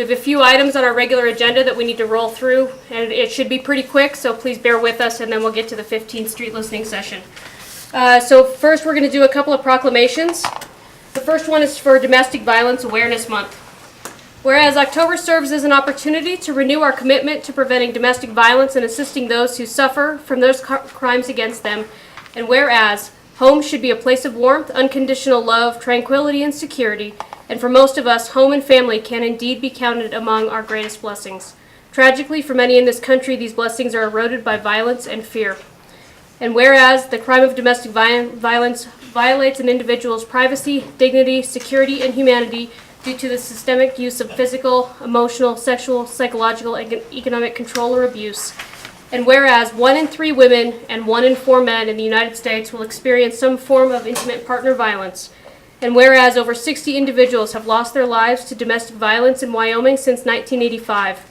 We have a few items on our regular agenda that we need to roll through, and it should be pretty quick, so please bear with us, and then we'll get to the 15th Street listening session. So first we're going to do a couple of proclamations. The first one is for Domestic Violence Awareness Month. Whereas October serves as an opportunity to renew our commitment to preventing domestic violence and assisting those who suffer from those crimes against them, and whereas home should be a place of warmth, unconditional love, tranquility, and security, and for most of us, home and family can indeed be counted among our greatest blessings. Tragically, for many in this country, these blessings are eroded by violence and fear. And whereas the crime of domestic violence violates an individual's privacy, dignity, security, and humanity due to the systemic use of physical, emotional, sexual, psychological, and economic control or abuse. And whereas 1 in 3 women and 1 in 4 men in the United States will experience some form of intimate partner violence. And whereas over 60 individuals have lost their lives to domestic violence in Wyoming since 1985.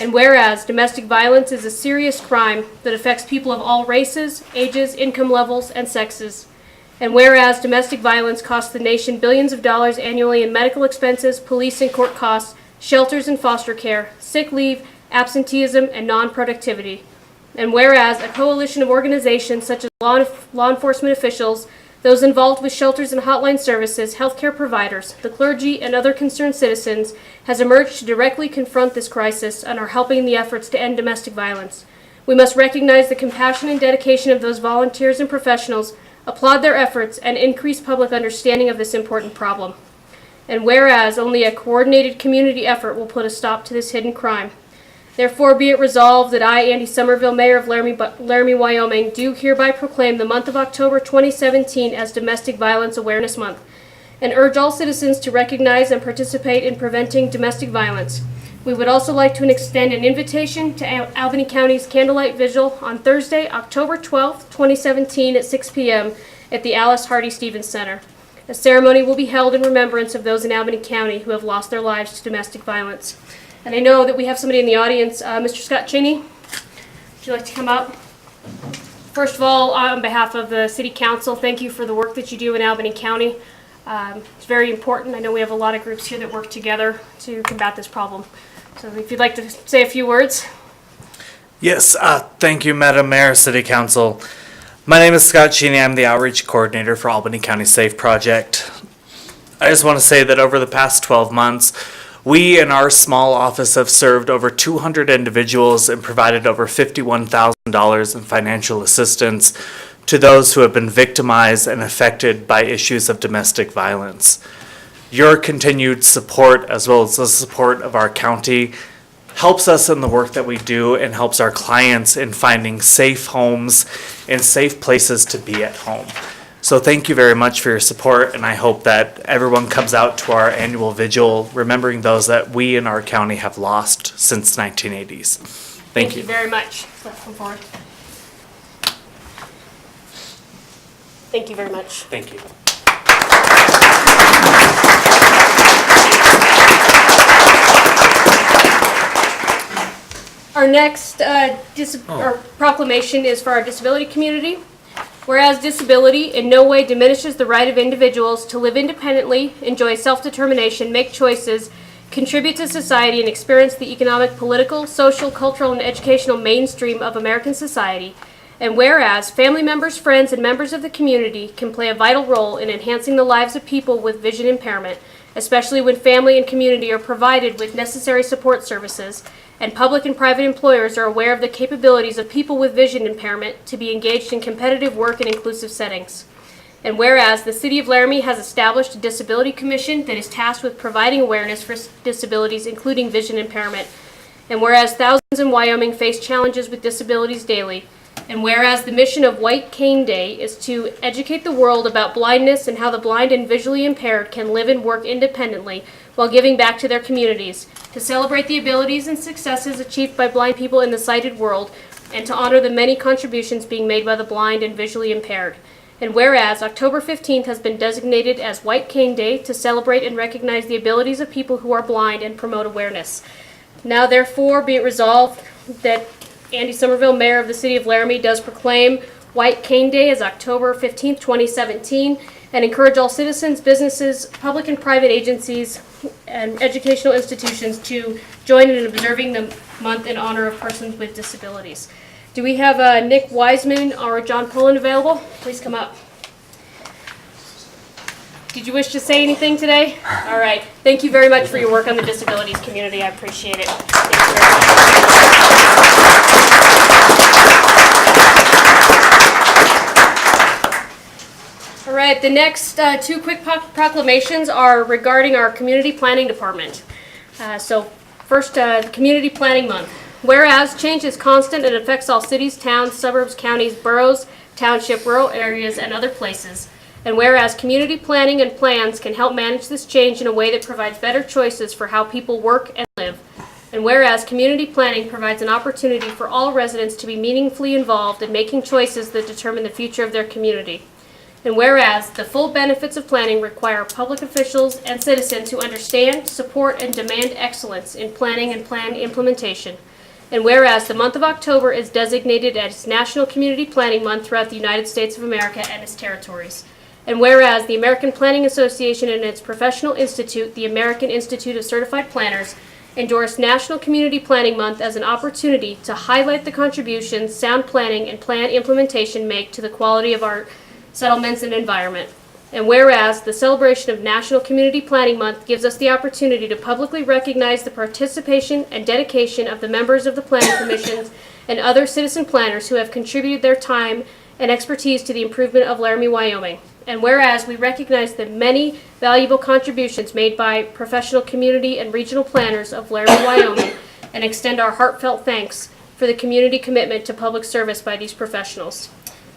And whereas domestic violence is a serious crime that affects people of all races, ages, income levels, and sexes. And whereas domestic violence costs the nation billions of dollars annually in medical expenses, police and court costs, shelters and foster care, sick leave, absenteeism, and non-productivity. And whereas a coalition of organizations such as law enforcement officials, those involved with shelters and hotline services, healthcare providers, the clergy, and other concerned citizens has emerged to directly confront this crisis and are helping in the efforts to end domestic violence. We must recognize the compassion and dedication of those volunteers and professionals, applaud their efforts, and increase public understanding of this important problem. And whereas only a coordinated community effort will put a stop to this hidden crime. Therefore, be it resolved that I, Andy Somerville, Mayor of Laramie, Wyoming, do hereby proclaim the month of October 2017 as Domestic Violence Awareness Month, and urge all citizens to recognize and participate in preventing domestic violence. We would also like to extend an invitation to Albany County's Candlelight Vigil on Thursday, October 12, 2017 at 6 p.m. at the Alice Hardy Stevens Center. A ceremony will be held in remembrance of those in Albany County who have lost their lives to domestic violence. And I know that we have somebody in the audience. Mr. Scott Cheney, would you like to come up? First of all, on behalf of the City Council, thank you for the work that you do in Albany County. It's very important. I know we have a lot of groups here that work together to combat this problem. So if you'd like to say a few words. Yes, thank you, Madam Mayor, City Council. My name is Scott Cheney. I'm the Outreach Coordinator for Albany County SAFE Project. I just want to say that over the past 12 months, we in our small office have served over 200 individuals and provided over $51,000 in financial assistance to those who have been victimized and affected by issues of domestic violence. Your continued support, as well as the support of our county, helps us in the work that we do and helps our clients in finding safe homes and safe places to be at home. So thank you very much for your support, and I hope that everyone comes out to our annual vigil, remembering those that we in our county have lost since 1980s. Thank you very much. Let's come forward. Thank you very much. Thank you. Our next proclamation is for our disability community. Whereas disability in no way diminishes the right of individuals to live independently, enjoy self-determination, make choices, contribute to society, and experience the economic, political, social, cultural, and educational mainstream of American society. And whereas family members, friends, and members of the community can play a vital role in enhancing the lives of people with vision impairment, especially when family and community are provided with necessary support services, and public and private employers are aware of the capabilities of people with vision impairment to be engaged in competitive work and inclusive settings. And whereas the City of Laramie has established a disability commission that is tasked with providing awareness for disabilities, including vision impairment. And whereas thousands in Wyoming face challenges with disabilities daily. And whereas the mission of White Cane Day is to educate the world about blindness and how the blind and visually impaired can live and work independently while giving back to their communities, to celebrate the abilities and successes achieved by blind people in the sighted world, and to honor the many contributions being made by the blind and visually impaired. And whereas October 15th has been designated as White Cane Day to celebrate and recognize the abilities of people who are blind and promote awareness. Now therefore be it resolved that Andy Somerville, Mayor of the City of Laramie, does proclaim White Cane Day as October 15th, 2017, and encourage all citizens, businesses, public and private agencies, and educational institutions to join in observing the month in honor of persons with disabilities. Do we have Nick Wiseman or John Pullen available? Please come up. Did you wish to say anything today? All right. Thank you very much for your work on the disabilities community. I appreciate it. Thank you very much. All right. The next two quick proclamations are regarding our community planning department. So first, the Community Planning Month. Whereas change is constant and affects all cities, towns, suburbs, counties, boroughs, township, rural areas, and other places. And whereas community planning and plans can help manage this change in a way that provides better choices for how people work and live. And whereas community planning provides an opportunity for all residents to be meaningfully involved in making choices that determine the future of their community. And whereas the full benefits of planning require public officials and citizens who understand, support, and demand excellence in planning and plan implementation. And whereas the month of October is designated as National Community Planning Month throughout the United States of America and its territories. And whereas the American Planning Association and its professional institute, the American Institute of Certified Planners, endorsed National Community Planning Month as an opportunity to highlight the contributions sound planning and plan implementation make to the quality of our settlements and environment. And whereas the celebration of National Community Planning Month gives us the opportunity to publicly recognize the participation and dedication of the members of the planning commissions and other citizen planners who have contributed their time and expertise to the improvement of Laramie, Wyoming. And whereas we recognize the many valuable contributions made by professional community and regional planners of Laramie, Wyoming, and extend our heartfelt thanks for the community commitment to public service by these professionals.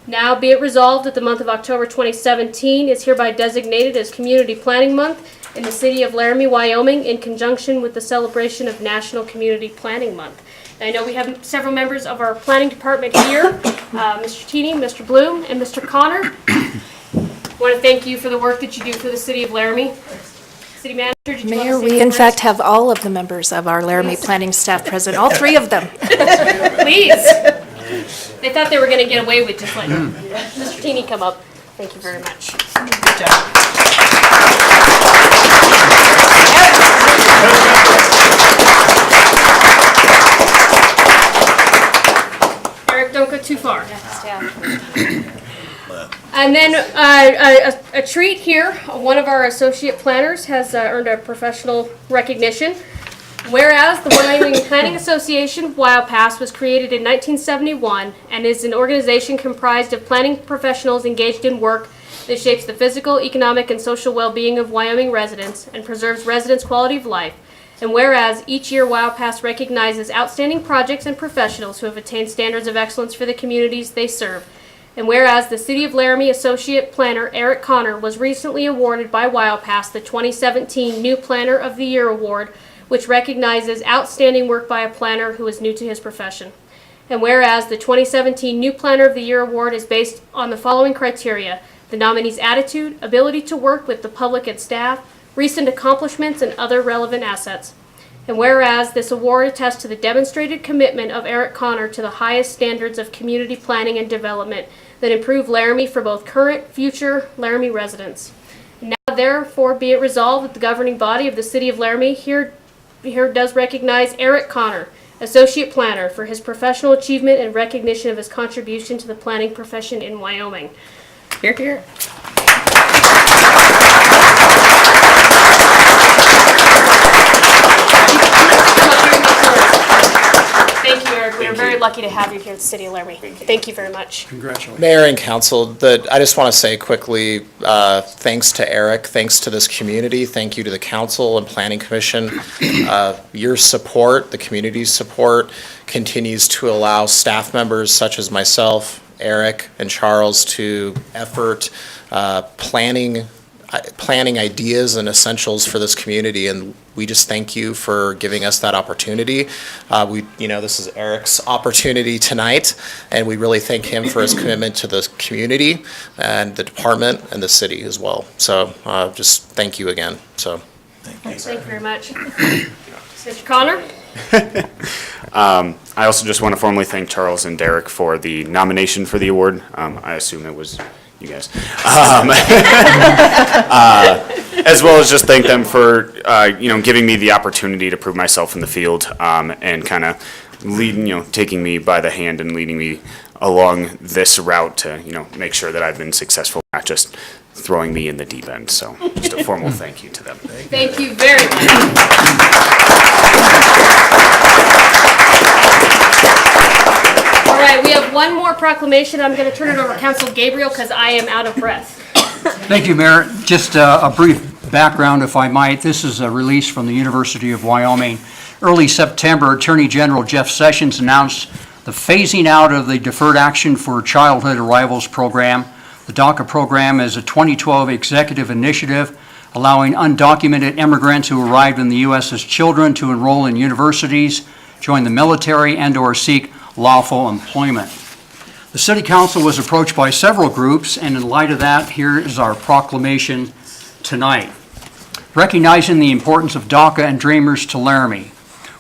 Now be it resolved that the month of October 2017 is hereby designated as Community Planning Month in the city of Laramie, Wyoming, in conjunction with the celebration of National Community Planning Month. I know we have several members of our planning department here, Mr. Tini, Mr. Bloom, and Mr. Connor. I want to thank you for the work that you do for the city of Laramie. City Manager, did you Mayor, want to say we in words? fact have all of the members of our Laramie planning staff present, all three of them. Please. They thought they were going to get away with just letting Mr. Tini come up. Thank you very much. Good job. Eric, don't go too far. Yeah. And then a treat here. One of our associate planners has earned a professional recognition. Whereas the Wyoming Planning Association, WildPass, was created in 1971 and is an organization comprised of planning professionals engaged in work that shapes the physical, economic, and social well-being of Wyoming residents and preserves residents' quality of life. And whereas each year WildPass recognizes outstanding projects and professionals who have attained standards of excellence for the communities they serve. And whereas the City of Laramie Associate Planner Eric Connor was recently awarded by WildPass the 2017 New Planner of the Year Award, which recognizes outstanding work by a planner who is new to his profession. And whereas the 2017 New Planner of the Year Award is based on the following criteria: the nominee's attitude, ability to work with the public and staff, recent accomplishments, and other relevant assets. And whereas this award attests to the demonstrated commitment of Eric Connor to the highest standards of community planning and development that improve Laramie for both current, future Laramie residents. And now therefore be it resolved that the governing body of the City of Laramie here does recognize Eric Connor, Associate Planner, for his professional achievement and recognition of his contribution to the planning profession in Wyoming. Here, here. Thank you, Eric. We are very lucky to have you here at the City of Laramie. Thank you very much. Mayor and council, I just want to say quickly, thanks to Eric, thanks to this community, thank you to the council and planning commission. Your support, the community's support, continues to allow staff members such as myself, Eric, and Charles to effort planning ideas and essentials for this community, and we just thank you for giving us that opportunity. This is Eric's opportunity tonight, and we really thank him for his commitment to the community and the department and the city as well. So just thank you again. So Thank you very much. Mr. Connor? I also just want to formally thank Charles and Derek for the nomination for the award. I assume it was you guys. As well as just thank them for, giving me the opportunity to prove myself in the field, and kind of leading, taking me by the hand and leading me along this route to, make sure that I've been successful, not just throwing me in the deep end. So just a formal thank you to them. Thank you very much. All right, we have one more proclamation. I'm going to turn it over to Council Gabriel because I am out of breath. Thank you, Mayor. Just a brief background, if I might. This is a release from the University of Wyoming. Early September, Attorney General Jeff Sessions announced the phasing out of the Deferred Action for Childhood Arrivals program. The DACA program is a 2012 executive initiative allowing undocumented immigrants who arrived in the U.S. as children to enroll in universities, join the military, and/or seek lawful employment. The City Council was approached by several groups, and in light of that, here is our proclamation tonight. Recognizing the importance of DACA and Dreamers to Laramie.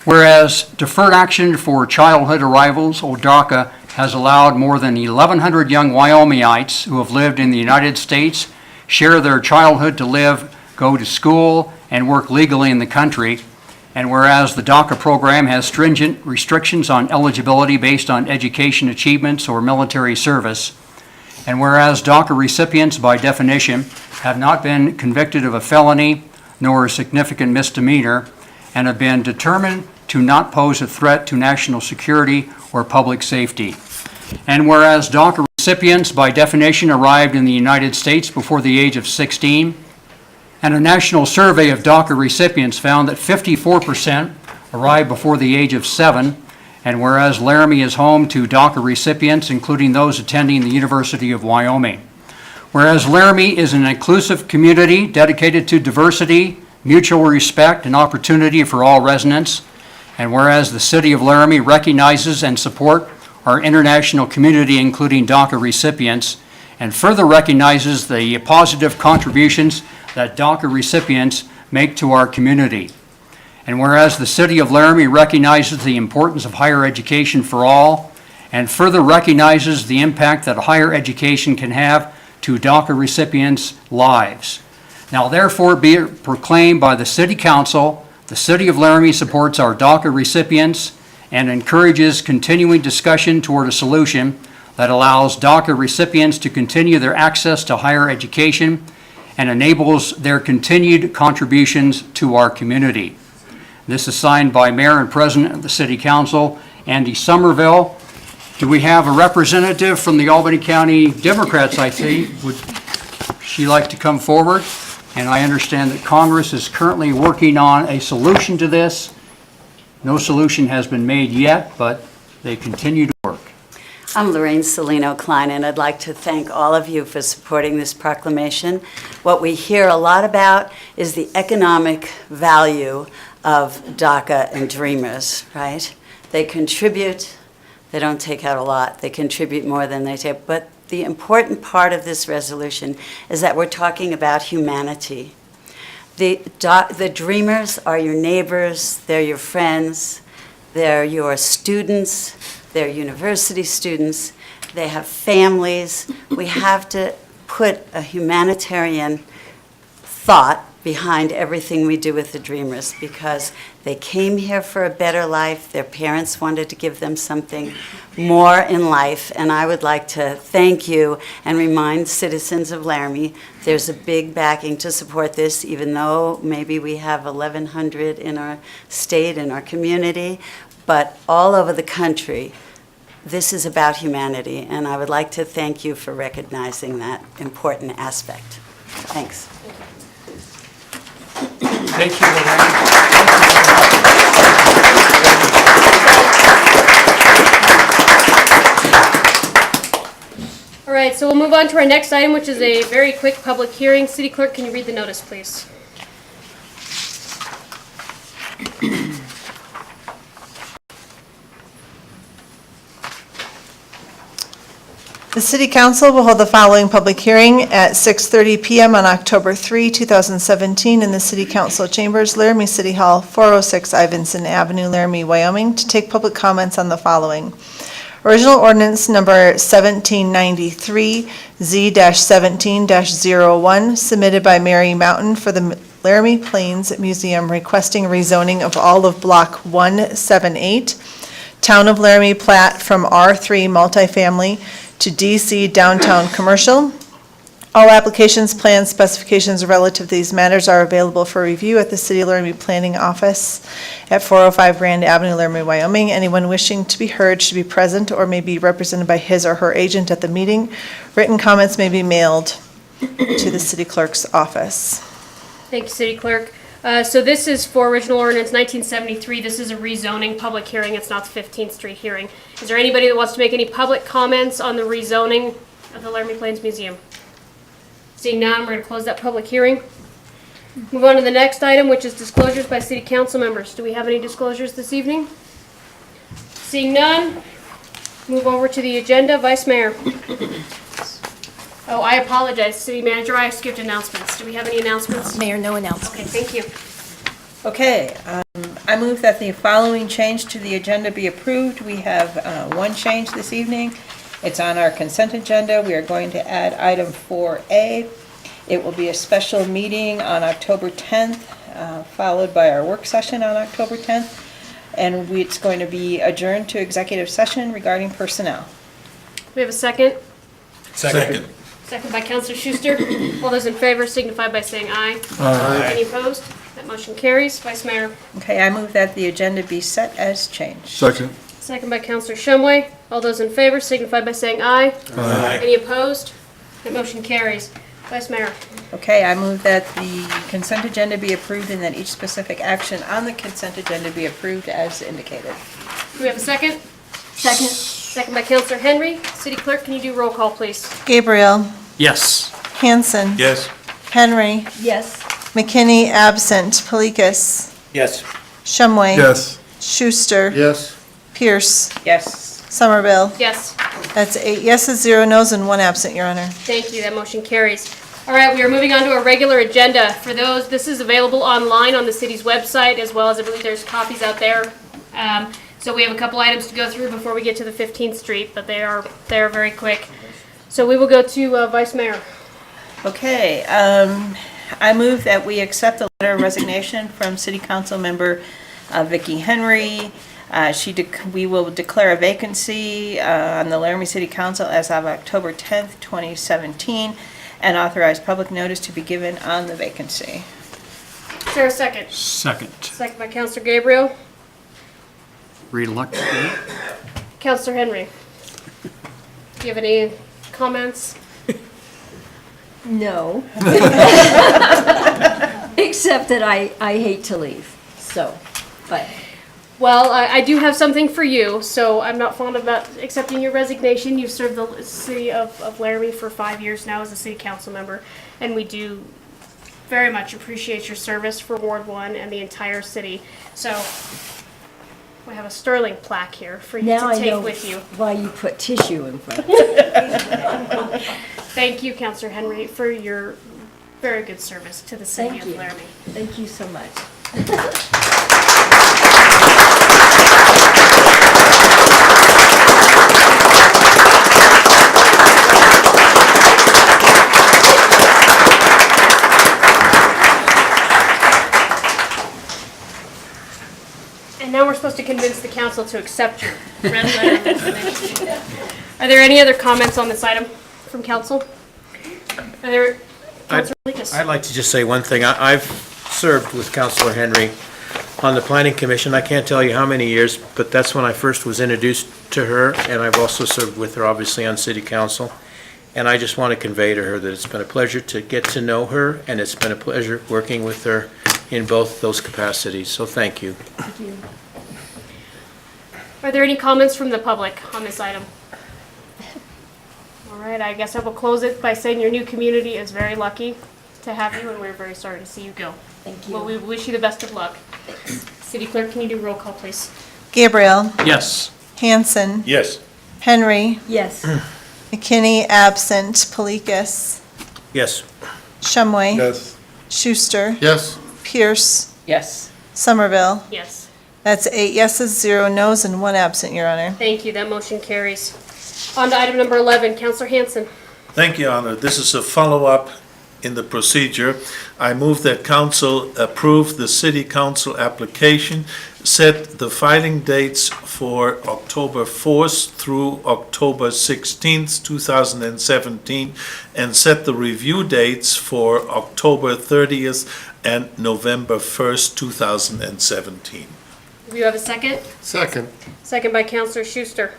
Whereas Deferred Action for Childhood Arrivals, or DACA, has allowed more than 1,100 young Wyomingites who have lived in the United States share their childhood to live, go to school, and work legally in the country. And whereas the DACA program has stringent restrictions on eligibility based on education achievements or military service, and whereas DACA recipients, by definition, have not been convicted of a felony nor a significant misdemeanor, and have been determined to not pose a threat to national security or public safety. And whereas DACA recipients, by definition, arrived in the United States before the age of 16, and a national survey of DACA recipients found that 54% arrived before the age of 7, and whereas Laramie is home to DACA recipients, including those attending the University of Wyoming. Whereas Laramie is an inclusive community dedicated to diversity, mutual respect, and opportunity for all residents, and whereas the City of Laramie recognizes and supports our international community, including DACA recipients, and further recognizes the positive contributions that DACA recipients make to our community. And whereas the City of Laramie recognizes the importance of higher education for all, and further recognizes the impact that higher education can have to DACA recipients' lives. Now therefore be it proclaimed by the City Council, the City of Laramie supports our DACA recipients and encourages continuing discussion toward a solution that allows DACA recipients to continue their access to higher education and enables their continued contributions to our community. This is signed by Mayor and President of the City Council, Andy Somerville. Do we have a representative from the Albany County Democrats, I see? Would she like to come forward? And I understand that Congress is currently working on a solution to this. No solution has been made yet, but they continue to work. I'm Lorraine Salino Klein, and I'd like to thank all of you for supporting this proclamation. What we hear a lot about is the economic value of DACA and Dreamers, right? They contribute, they don't take out a lot, they contribute more than they take, but the important part of this resolution is that we're talking about humanity. The Dreamers are your neighbors, they're your friends, they're your students, they're university students, they have families. We have to put a humanitarian thought behind everything we do with the Dreamers because they came here for a better life. Their parents wanted to give them something more in life, and I would like to thank you and remind citizens of Laramie there's a big backing to support this, even though maybe we have 1,100 in our state, in our community, but all over the country, this is about humanity, and I would like to thank you for recognizing that important aspect. Thanks. Thank you, Lorraine. All right, so we'll move on to our next item, which is a very quick public hearing. City Clerk, can you read the notice, please? The City Council will hold the following public hearing at 6:30 p.m. on October 3, 2017 in the City Council Chambers, Laramie City Hall, 406 Ivinson Avenue, Laramie, Wyoming, to take public comments on the following. Original ordinance number 1793, Z-17-01, submitted by Mary Mountain for the Laramie Plains Museum requesting rezoning of all of Block 178, Town of Laramie plat from R3 multifamily to DC downtown commercial. All applications, plans, specifications relative to these matters are available for review at the City of Laramie Planning Office at 405 Grand Avenue, Laramie, Wyoming. Anyone wishing to be heard should be present or may be represented by his or her agent at the meeting. Written comments may be mailed to the city clerk's office. Thank you, City Clerk. So this is for original ordinance 1973. This is a rezoning public hearing. It's not the 15th Street hearing. Is there anybody that wants to make any public comments on the rezoning of the Laramie Plains Museum? Seeing none, we're going to close that public hearing. Move on to the next item, which is disclosures by city council members. Do we have any disclosures this evening? Seeing none, move over to the agenda. Vice Mayor. Oh, I apologize, City Manager, I skipped announcements. Do we have any announcements? Mayor, no announcements. Okay, thank you. Okay, I move that the following change to the agenda be approved. We have one change this evening. It's on our consent agenda. We are going to add item 4A. It will be a special meeting on October 10th, followed by our work session on October 10th. And it's going to be adjourned to executive session regarding personnel. We have a second. Second. Second by Councilor Schuster. All those in favor signify by saying aye. Aye. Any opposed? That motion carries. Vice Mayor. Okay, I move that the agenda be set as changed. Second. Second by Councilor Shumway. All those in favor signify by saying aye. Aye. Any opposed? That motion carries. Vice Mayor. Okay, I move that the consent agenda be approved and that each specific action on the consent agenda be approved as indicated. Do we have a second? Second. Second by Councilor Henry. City Clerk, can you do roll call, please? Gabriel, Yes. Hanson, Yes. Henry, Yes. McKinney, absent, Polikis, Yes. Shumway. Yes. Schuster. Yes. Pierce. Yes. Somerville. Yes. That's 8 yeses, 0 nos, and 1 absent, Your Honor. Thank you. That motion carries. All right, we are moving on to our regular agenda. For those, this is available online on the city's website, as well as I believe there's copies out there. So we have a couple items to go through before we get to the 15th Street, but they are very quick. So we will go to Vice Mayor. Okay, I move that we accept the letter of resignation from City Council member Vicki Henry. We will declare a vacancy on the Laramie City Council as of October 10th, 2017, and authorize public notice to be given on the vacancy. Is there a second? Second. Second by Councilor Gabriel. Reluctantly. Councilor Henry. Do you have any comments? No. Except that I hate to leave, so, but. Well, I do have something for you, so I'm not fond of not accepting your resignation. You've served the city of Laramie for 5 years now as a city council member, and we do very much appreciate your service for Ward 1 and the entire city. So we have a sterling plaque here for you Now to I take know with you. why you put tissue in front. Thank you, Councilor Henry, for your very good service to the city Thank of you. Laramie. Thank you so much. And now we're supposed to convince the council to accept your red letter of resignation. Are there any other comments on this item from council? Are there, Councilor Lucas? I'd like to just say one thing. I've served with Councilor Henry on the Planning Commission. I can't tell you how many years, but that's when I first was introduced to her, and I've also served with her, obviously, on City Council. And I just want to convey to her that it's been a pleasure to get to know her, and it's been a pleasure working with her in both those capacities. So thank you. Thank you. Are there any comments from the public on this item? All right, I guess I will close it by saying your new community is very lucky to have you, and we're very sorry to see you go. Thank you. Well, we wish you the best of luck. City Clerk, can you do roll call, please? Gabriel, Yes. Hanson, Yes. Henry, Yes. McKinney, absent, Polikis, Yes. Shumway. Yes. Schuster. Yes. Pierce. Yes. Somerville. Yes. That's 8 yeses, 0 nos, and 1 absent, Your Honor. Thank you, that motion carries. On to item number 11, Counselor Hanson. Thank you, Your Honor. This is a follow-up in the procedure. I move that council approve the city council application, set the filing dates for October 4th through October 16th, 2017, and set the review dates for October 30th and November 1st, 2017. Do you have a second? Second. Second by Counselor Schuster.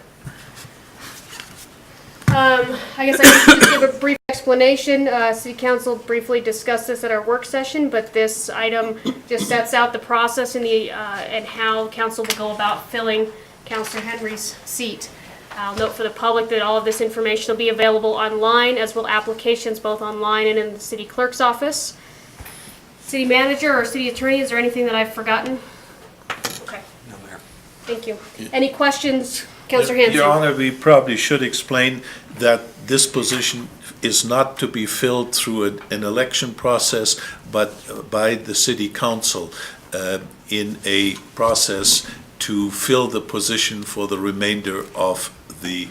I guess I can just give a brief explanation. City Council briefly discussed this at our work session, but this item just sets out the process and and how council will go about filling Counselor Henry's seat. I'll note for the public that all of this information will be available online, as will applications both online and in the city clerk's office. City manager or city attorney, is there anything that I've forgotten? Okay. No, Mayor. Thank you. Any questions, Counselor Hanson? Your Honor, we probably should explain that this position is not to be filled through an election process, but by the city council in a process to fill the position for the remainder of the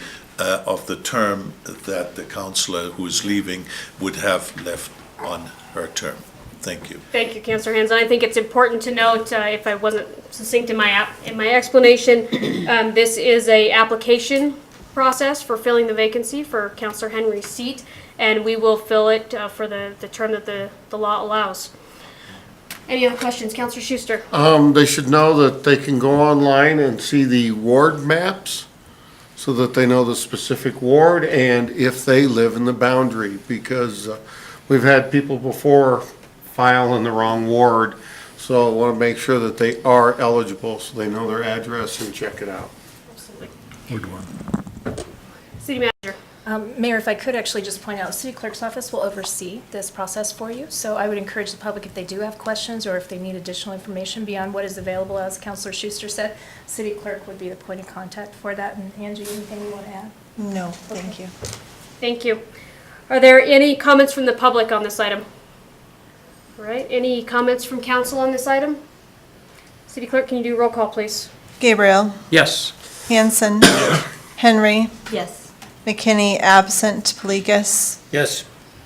term that the councillor who is leaving would have left on her term. Thank you. Thank you, Councilor Hanson. I think it's important to note, if I wasn't succinct in my explanation, this is a application process for filling the vacancy for Councilor Henry's seat, and we will fill it for the term that the law allows. Any other questions, Councilor Schuster? They should know that they can go online and see the ward maps so that they know the specific ward and if they live in the boundary, because we've had people before file in the wrong ward, so I want to make sure that they are eligible so they know their address and check it out. Absolutely. We're doing. City manager. Mayor, if I could actually just point out, the city clerk's office will oversee this process for you. So I would encourage the public, if they do have questions or if they need additional information beyond what is available, as Councilor Schuster said, city clerk would be the point of contact for that. And Angie, anything you want to add? No, thank you. Thank you. Are there any comments from the public on this item? All right, any comments from council on this item? City clerk, can you do a roll call, please? Gabriel, Yes. Hanson, Henry, Yes. McKinney, absent, Pelegas, Yes.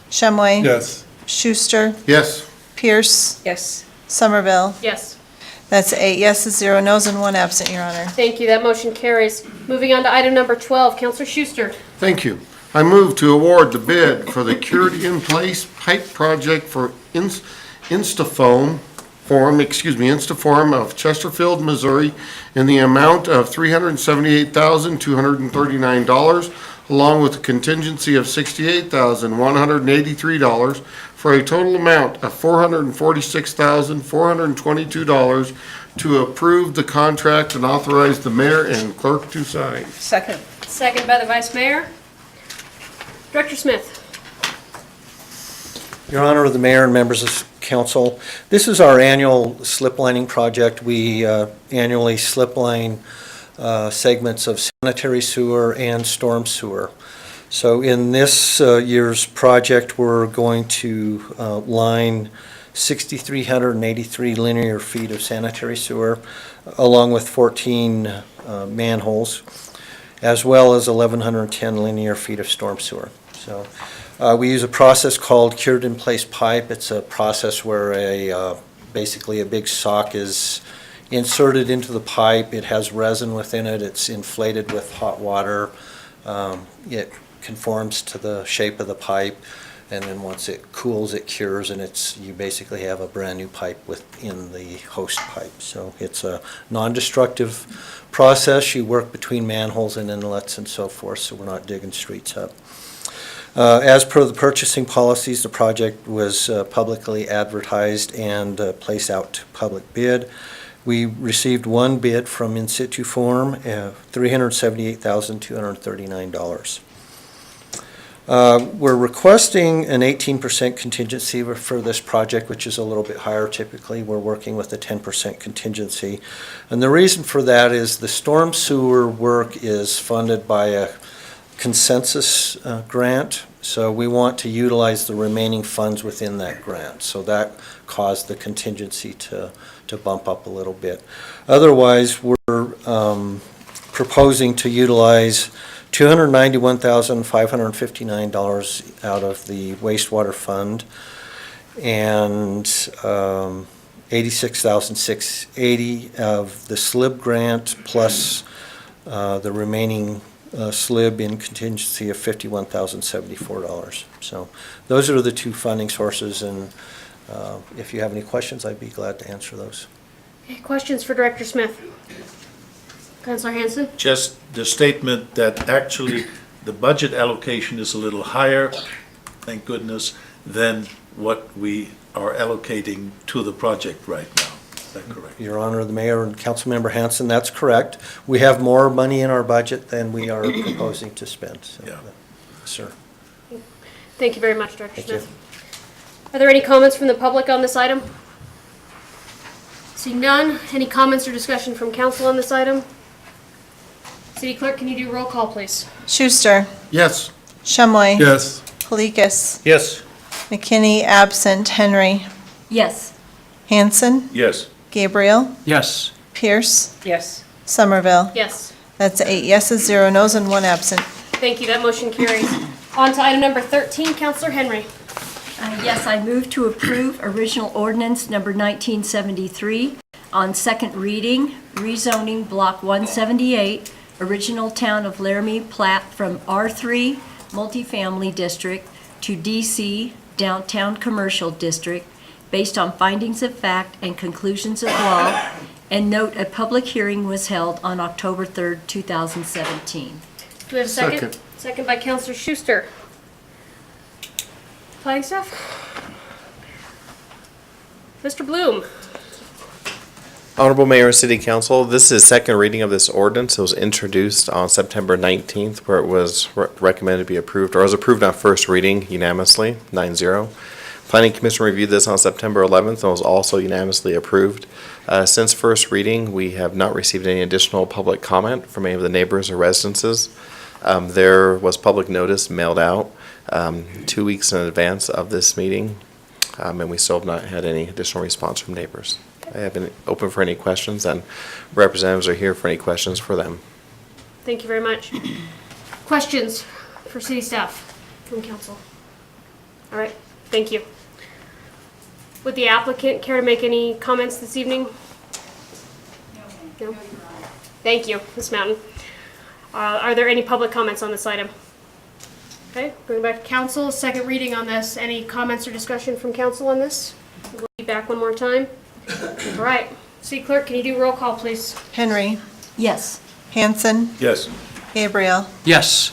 Shumway. Yes. Schuster, Yes, Pierce, Yes. Somerville. Yes. That's 8 yeses, 0 nos, and 1 absent, Your Honor. Thank you, that motion carries. Moving on to item number 12, Councilor Schuster. thank you. I move to award the bid for the cured-in-place pipe project for Instaform of Chesterfield, Missouri, in the amount of $378,239, along with a contingency of $68,183, for a total amount of $446,422 to approve the contract and authorize the mayor and clerk to sign. Second. Second by the vice mayor. Director Smith. Your Honor, the mayor and members of council, this is our annual slip lining project. We annually slip line segments of sanitary sewer and storm sewer. So in this year's project, we're going to line 6,383 linear feet of sanitary sewer, along with 14 manholes, as well as 1,110 linear feet of storm sewer. So we use a process called cured-in-place pipe. It's a process where basically a big sock is inserted into the pipe. It has resin within it. It's inflated with hot water. It conforms to the shape of the pipe, and then once it cools, it cures, and you basically have a brand new pipe within the host pipe. So it's a non-destructive process. You work between manholes and inlets and so forth, so we're not digging streets up. As per the purchasing policies, the project was publicly advertised and placed out to public bid. We received one bid from In Situ Form, $378,239. We're requesting an 18% contingency for this project, which is a little bit higher typically. We're working with a 10% contingency. And the reason for that is the storm sewer work is funded by a consensus grant, so we want to utilize the remaining funds within that grant. So that caused the contingency to to bump up a little bit. Otherwise, we're proposing to utilize $291,559 out of the wastewater fund and $86,680 of the SLIB grant plus the remaining SLIB in contingency of $51,074. So those are the two funding sources, and if you have any questions, I'd be glad to answer those. Okay, questions for Director Smith? Councilor Hanson? Just the statement that actually the budget allocation is a little higher, thank goodness, than what we are allocating to the project right now. Is that correct? Your Honor, the Mayor and Councilmember Hanson, that's correct. We have more money in our budget than we are proposing to spend. So, Yeah. Sir. Thank you very much, Director Thank you. Smith. Are there any comments from the public on this item? Seeing none, any comments or discussion from council on this item? City Clerk, can you do roll call, please? Schuster, Yes. Shumway. Yes. Polikis, Yes. McKinney, absent, Henry, Yes. Hanson, Yes. Gabriel, Yes. Pierce, Yes. Somerville. Yes. That's 8 yeses, 0 nos, and 1 absent. Thank you, that motion carries. On to item number 13, Councilor Henry. Yes, I move to approve original ordinance number 1973 on second reading, rezoning Block 178, original Town of Laramie plat from R3 Multifamily District to DC Downtown Commercial District based on findings of fact and conclusions of law, and note a public hearing was held on October 3rd, 2017. Do we have a second? Second. Second by Councilor Schuster. Planning staff? Mr. Bloom? Honorable Mayor and City Council, this is second reading of this ordinance. It was introduced on September 19th, where it was recommended to be approved, or was approved on first reading unanimously, 9-0. Planning Commission reviewed this on September 11th and was also unanimously approved. Since first reading, we have not received any additional public comment from any of the neighbors or residences. There was public notice mailed out 2 weeks in advance of this meeting, and we still have not had any additional response from neighbors. I have been open for any questions, and representatives are here for any questions for them. Thank you very much. Questions for city staff from council? All right, thank you. Would the applicant care to make any comments this evening? No. Thank you, Ms. Mountain. Are there any public comments on this item? Okay, bring it back to council. Second reading on this. Any comments or discussion from council on this? We'll be back one more time. All right, City Clerk, can you do roll call, please? Henry, Yes. Hanson, Yes. Gabriel, Yes.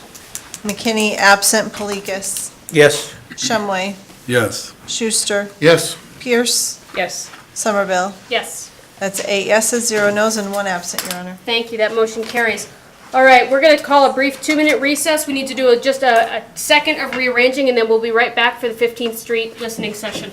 McKinney, absent, Polikis, Yes. Shumway, Yes. Schuster, Yes. Pierce, Yes. Somerville. Yes. That's 8 yeses, 0 nos, and 1 absent, Your Honor. Thank you, that motion carries. All right, we're gonna call a brief 2-minute recess. We need to do just a second of rearranging, and then we'll be right back for the 15th Street listening session.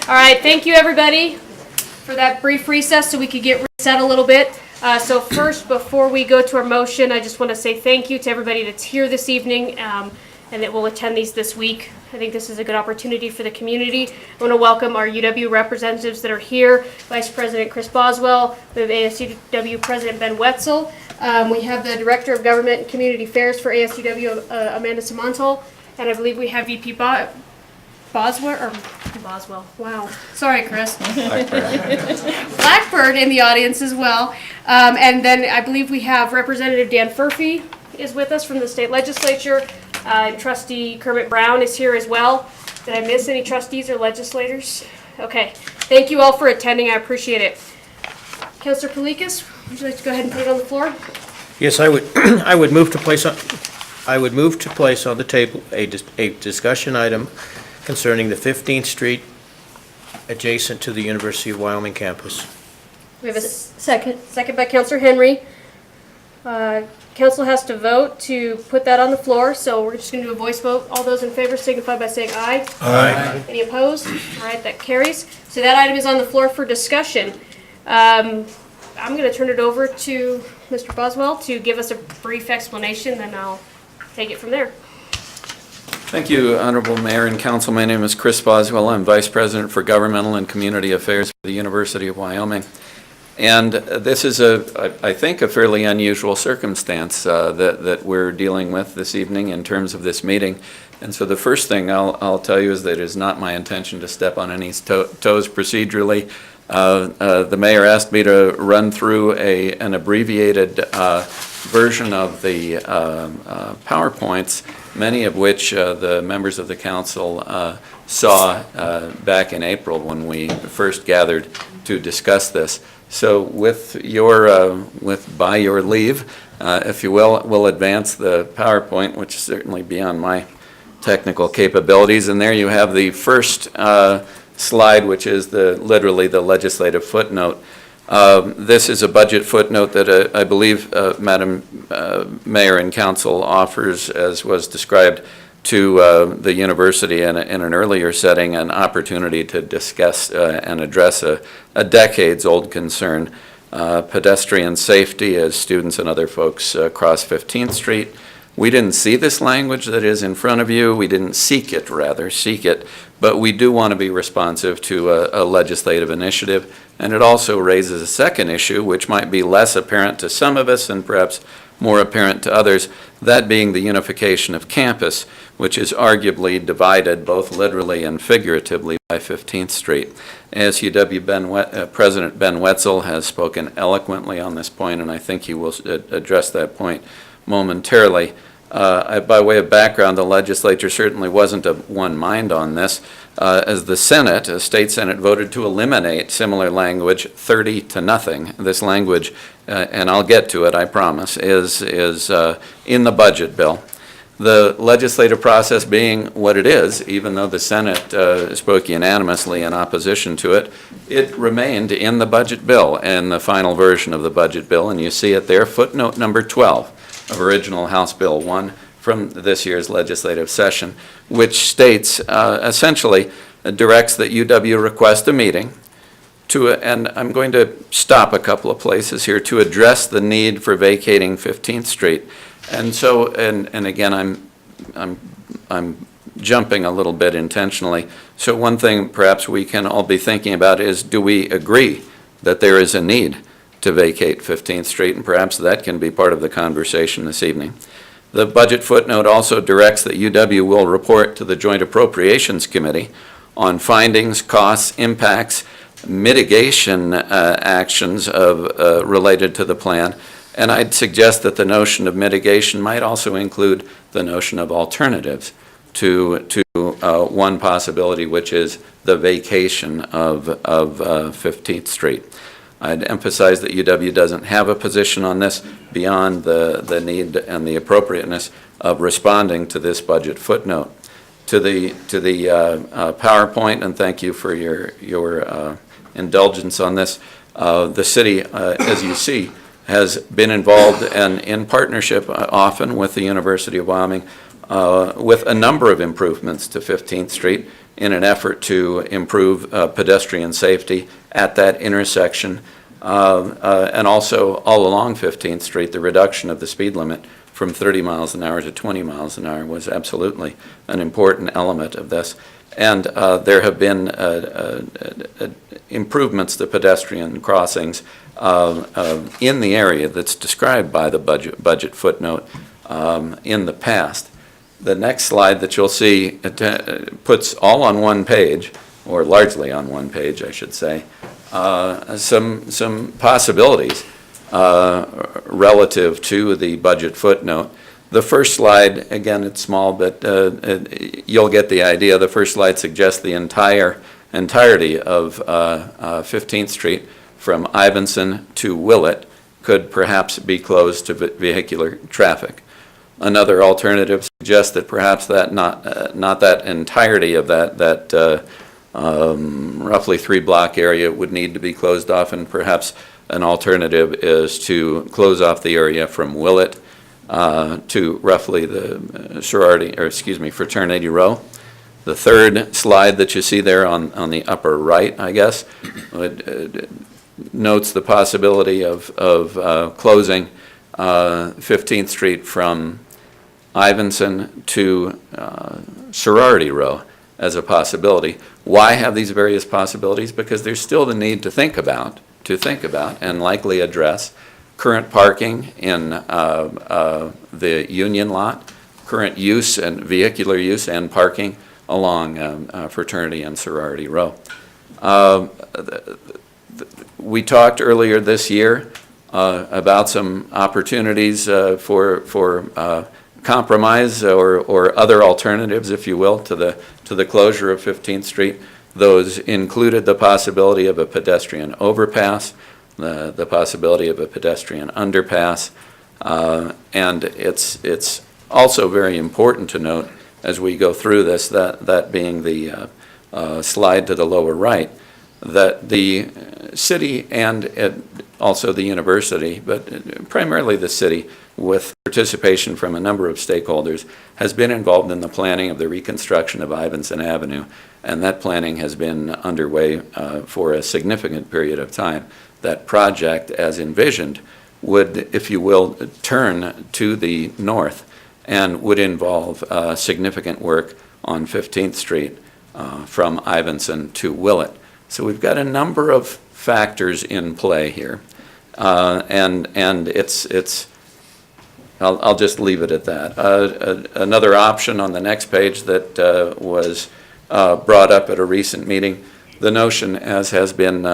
All right, thank you, everybody, for that brief recess so we could get reset a little bit. So first, before we go to our motion, I just want to say thank you to everybody that's here this evening and that will attend these this week. I think this is a good opportunity for the community. I want to welcome our UW representatives that are here, Vice President Chris Boswell, we have ASUW President Ben Wetzel, we have the Director of Government and Community Affairs for ASUW, Amanda Simontal, and I believe we have VP Boswell, wow, sorry Chris. Blackbird in the audience as well. And then I believe we have Representative Dan Furphy is with us from the state legislature. Trustee Kermit Brown is here as well. Did I miss any trustees or legislators? Okay, thank you all for attending, I appreciate it. Councilor Palikas, would you like to go ahead and put it on the floor? Yes, I would, I would move to place on the table a discussion item concerning the 15th Street adjacent to the University of Wyoming campus. We have a second by Councilor Henry. Council has to vote to put that on the floor, so we're just going to do a voice vote. All those in favor signify by saying aye. Aye. Any opposed? All right, that carries. So that item is on the floor for discussion. I'm going to turn it over to Mr. Boswell to give us a brief explanation, then I'll take it from there. Thank you, Honorable Mayor and Council. My name is Chris Boswell. I'm Vice President for Governmental and Community Affairs for the University of Wyoming. And this is, I think, a fairly unusual circumstance that we're dealing with this evening in terms of this meeting. And so the first thing I'll tell you is that it is not my intention to step on any toes procedurally. The mayor asked me to run through an abbreviated version of the PowerPoints, many of which the members of the council saw back in April when we first gathered to discuss this. So by your leave, if you will, we'll advance the PowerPoint, which is certainly beyond my technical capabilities. And there you have the first slide, which is literally the legislative footnote. This is a budget footnote that I believe Madam Mayor and Council offers, as was described, to the university in an earlier setting, an opportunity to discuss and address a decades-old concern, pedestrian safety as students and other folks cross 15th Street. We didn't see this language that is in front of you. We didn't seek it, but we do want to be responsive to a legislative initiative. And it also raises a second issue, which might be less apparent to some of us and perhaps more apparent to others, that being the unification of campus, which is arguably divided both literally and figuratively by 15th Street. ASUW President Ben Wetzel has spoken eloquently on this point, and I think he will address that point momentarily. By way of background, the legislature certainly wasn't of one mind on this, as the Senate, state Senate, voted to eliminate similar language 30-0. This language, and I'll get to it, I promise, is in the budget bill. The legislative process being what it is, even though the Senate spoke unanimously in opposition to it, it remained in the budget bill, in the final version of the budget bill, and you see it there, footnote number 12 of original House Bill 1 from this year's legislative session, which states, essentially, directs that UW request a meeting and I'm going to stop a couple of places here, to address the need for vacating 15th Street. And so, and again, I'm jumping a little bit intentionally. So one thing perhaps we can all be thinking about is, do we agree that there is a need to vacate 15th Street? And perhaps that can be part of the conversation this evening. The budget footnote also directs that UW will report to the Joint Appropriations Committee on findings, costs, impacts, mitigation actions related to the plan. And I'd suggest that the notion of mitigation might also include the notion of alternatives to one possibility, which is the vacation of 15th Street. I'd emphasize that UW doesn't have a position on this beyond the need and the appropriateness of responding to this budget footnote. To the PowerPoint, and thank you for your indulgence on this. The city, as you see, has been involved and in partnership often with the University of Wyoming with a number of improvements to 15th Street, in an effort to improve pedestrian safety at that intersection. And also all along 15th Street, the reduction of the speed limit from 30 miles an hour to 20 miles an hour was absolutely an important element of this. And there have been improvements to pedestrian crossings in the area that's described by the budget footnote in the past. The next slide that you'll see puts all on one page, or largely on one page, I should say, some possibilities relative to the budget footnote. The first slide, again, it's small, but you'll get the idea. The first slide suggests the entirety of 15th Street from Ivinson to Willett could perhaps be closed to vehicular traffic. Another alternative suggests that perhaps that not that entirety of that roughly 3-block area would need to be closed off, and perhaps an alternative is to close off the area from Willett to roughly the Fraternity Row. The third slide that you see there on the upper right, I guess, notes the possibility of closing 15th Street from Ivinson to Sorority Row as a possibility. Why have these various possibilities? Because there's still the need to think about and likely address current parking in the Union lot, current use and vehicular use and parking along Fraternity and Sorority Row. We talked earlier this year about some opportunities for compromise or other alternatives, if you will, to the closure of 15th Street. Those included the possibility of a pedestrian overpass, the possibility of a pedestrian underpass, and it's also very important to note as we go through this, that being the slide to the lower right, that the city and also the university, but primarily the city, with participation from a number of stakeholders, has been involved in the planning of the reconstruction of Ivinson Avenue, and that planning has been underway for a significant period of time. That project, as envisioned, would, if you will, turn to the north and would involve significant work on 15th Street from Ivinson to Willett. So we've got a number of factors in play here, and I'll just leave it at that. Another option on the next page that was brought up at a recent meeting, the notion, as has been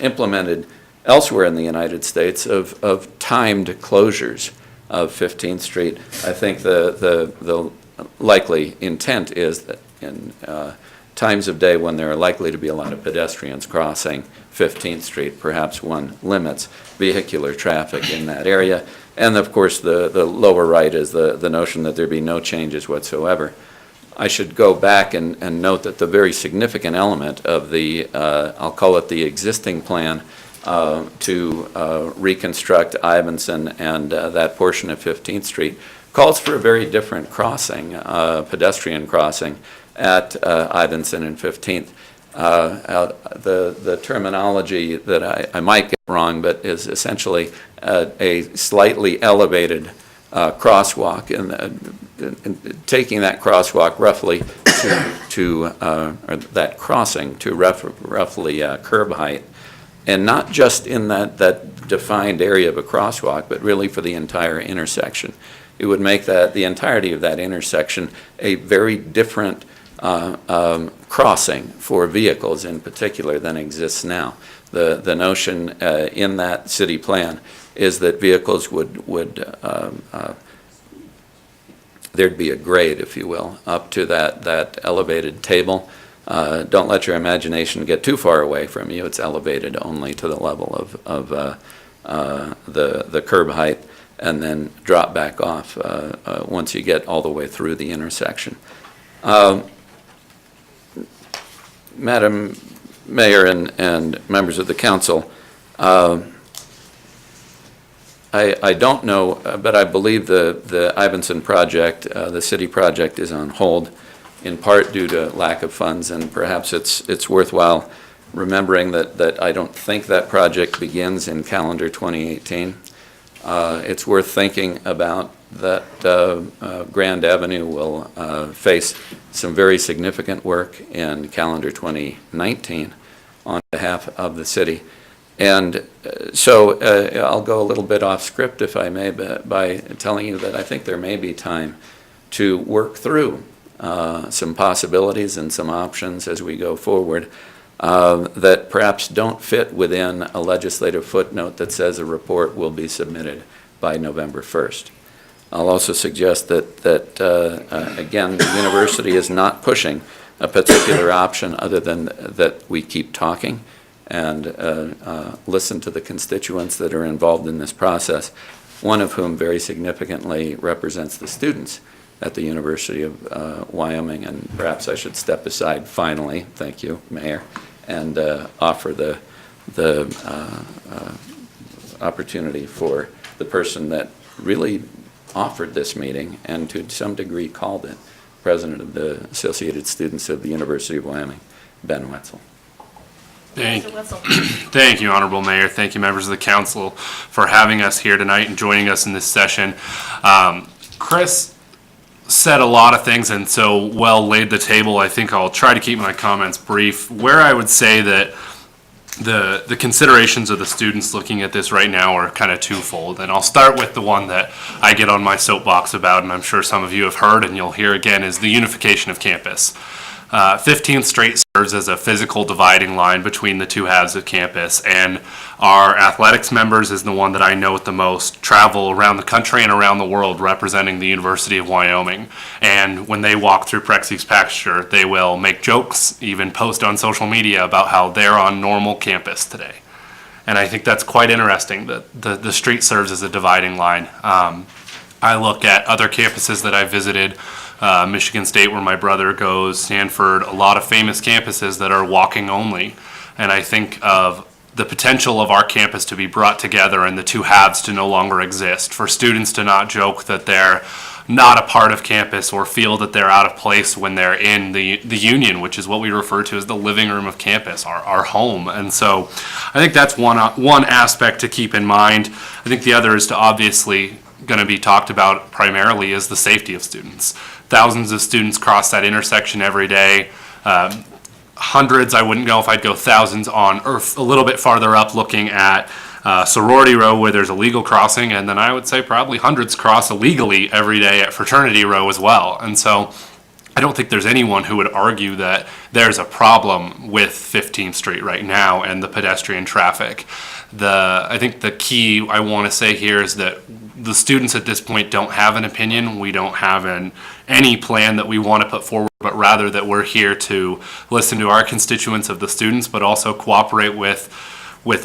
implemented elsewhere in the United States, of timed closures of 15th Street. I think the likely intent is that in times of day when there are likely to be a lot of pedestrians crossing 15th Street, perhaps one limits vehicular traffic in that area. And of course, the lower right is the notion that there be no changes whatsoever. I should go back and note that the very significant element of the, I'll call it the existing plan to reconstruct Ivinson and that portion of 15th Street calls for a very different crossing, pedestrian crossing at Ivinson and 15th. The terminology that I might get wrong, but is essentially a slightly elevated crosswalk, and taking that crosswalk roughly or that crossing to roughly curb height, and not just in that defined area of a crosswalk, but really for the entire intersection. It would make the entirety of that intersection a very different crossing for vehicles in particular than exists now. The notion in that city plan is that vehicles would there'd be a grade, if you will, up to that elevated table. Don't let your imagination get too far away from you. It's elevated only to the level of the curb height, and then drop back off once you get all the way through the intersection. Madam Mayor and members of the council, I don't know, but I believe the Ivinson project, the city project, is on hold. in part due to lack of funds, and perhaps it's worthwhile remembering that I don't think that project begins in calendar 2018. It's worth thinking about that Grand Avenue will face some very significant work in calendar 2019 on behalf of the city. And so I'll go a little bit off script, if I may, by telling you that I think there may be time to work through some possibilities and some options as we go forward that perhaps don't fit within a legislative footnote that says a report will be submitted by November 1st. I'll also suggest that again, the university is not pushing a particular option other than that we keep talking and listen to the constituents that are involved in this process, one of whom very significantly represents the students at the University of Wyoming. And perhaps I should step aside finally, thank you, Mayor, and offer the opportunity for the person that really offered this meeting and to some degree called it, President of the Associated Students of the University of Wyoming, Ben Wetzel. Thank you, Honorable Mayor. Thank you, members of the council, for having us here tonight and joining us in this session. Chris said a lot of things and so well laid the table. I think I'll try to keep my comments brief. Where I would say that the considerations of the students looking at this right now are kind of twofold, and I'll start with the one that I get on my soapbox about, and I'm sure some of you have heard and you'll hear again, is the unification of campus. 15th Street serves as a physical dividing line between the two halves of campus, and our athletics members is the one that I note the most, travel around the country and around the world representing the University of Wyoming. And when they walk through Prexy's pasture, they will make jokes, even post on social media about how they're on normal campus today. And I think that's quite interesting that the street serves as a dividing line. I look at other campuses that I've visited, Michigan State, where my brother goes, Stanford, a lot of famous campuses that are walking only. And I think of the potential of our campus to be brought together and the two halves to no longer exist, for students to not joke that they're not a part of campus or feel that they're out of place when they're in the union, which is what we refer to as the living room of campus, our home. And so I think that's one aspect to keep in mind. I think the other is to obviously going to be talked about primarily is the safety of students. Thousands of students cross that intersection every day. Hundreds, I wouldn't know if I'd go thousands on, or a little bit farther up looking at Sorority Row where there's a legal crossing, and then I would say probably hundreds cross illegally every day at Fraternity Row as well. And so I don't think there's anyone who would argue that there's a problem with 15th Street right now and the pedestrian traffic. I think the key I want to say here is that the students at this point don't have an opinion. We don't have any plan that we want to put forward, but rather that we're here to listen to our constituents of the students, but also cooperate with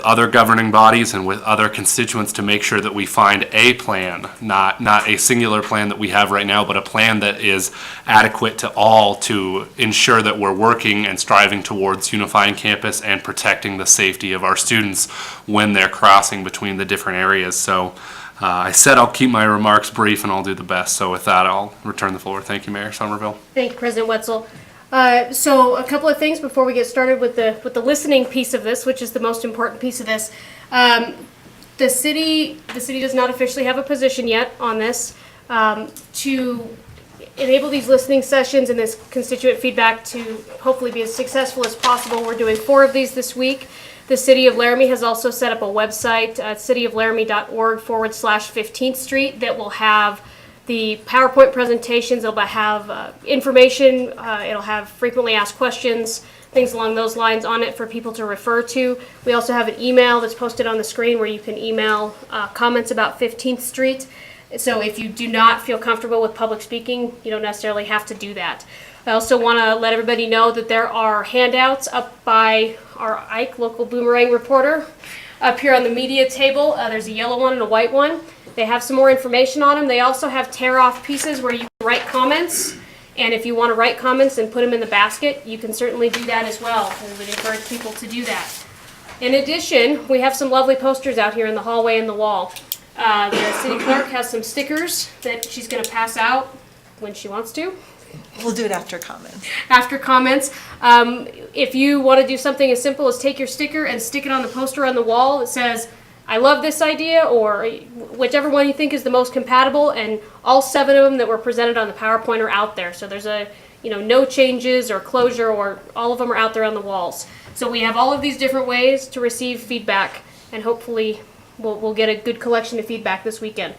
other governing bodies and with other constituents to make sure that we find a plan, not a singular plan that we have right now, but a plan that is adequate to all to ensure that we're working and striving towards unifying campus and protecting the safety of our students when they're crossing between the different areas. So I said I'll keep my remarks brief and I'll do the best. So with that, I'll return the floor. Thank you, Mayor Somerville. Thank you, President Wetzel. So a couple of things before we get started with the listening piece of this, which is the most important piece of this. The city does not officially have a position yet on this. To enable these listening sessions and this constituent feedback to hopefully be as successful as possible, we're doing 4 of these this week. The City of Laramie has also set up a website, cityoflaramie.org/15th Street, that will have the PowerPoint presentations. It'll have information. It'll have frequently asked questions, things along those lines on it for people to refer to. We also have an email that's posted on the screen where you can email comments about 15th Street. So if you do not feel comfortable with public speaking, you don't necessarily have to do that. I also want to let everybody know that there are handouts up by our Ike, local boomerang reporter, up here on the media table. There's a yellow one and a white one. They have some more information on them. They also have tear-off pieces where you can write comments. And if you want to write comments and put them in the basket, you can certainly do that as well. We would encourage people to do that. In addition, we have some lovely posters out here in the hallway and the wall. The city clerk has some stickers that she's going to pass out when she wants to. We'll do it after comments. After comments. If you want to do something as simple as take your sticker and stick it on the poster on the wall that says, I love this idea, or whichever one you think is the most compatible, and all 7 of them that were presented on the PowerPoint are out there. So there's no changes or closure, or all of them are out there on the walls. So we have all of these different ways to receive feedback, and hopefully we'll get a good collection of feedback this weekend,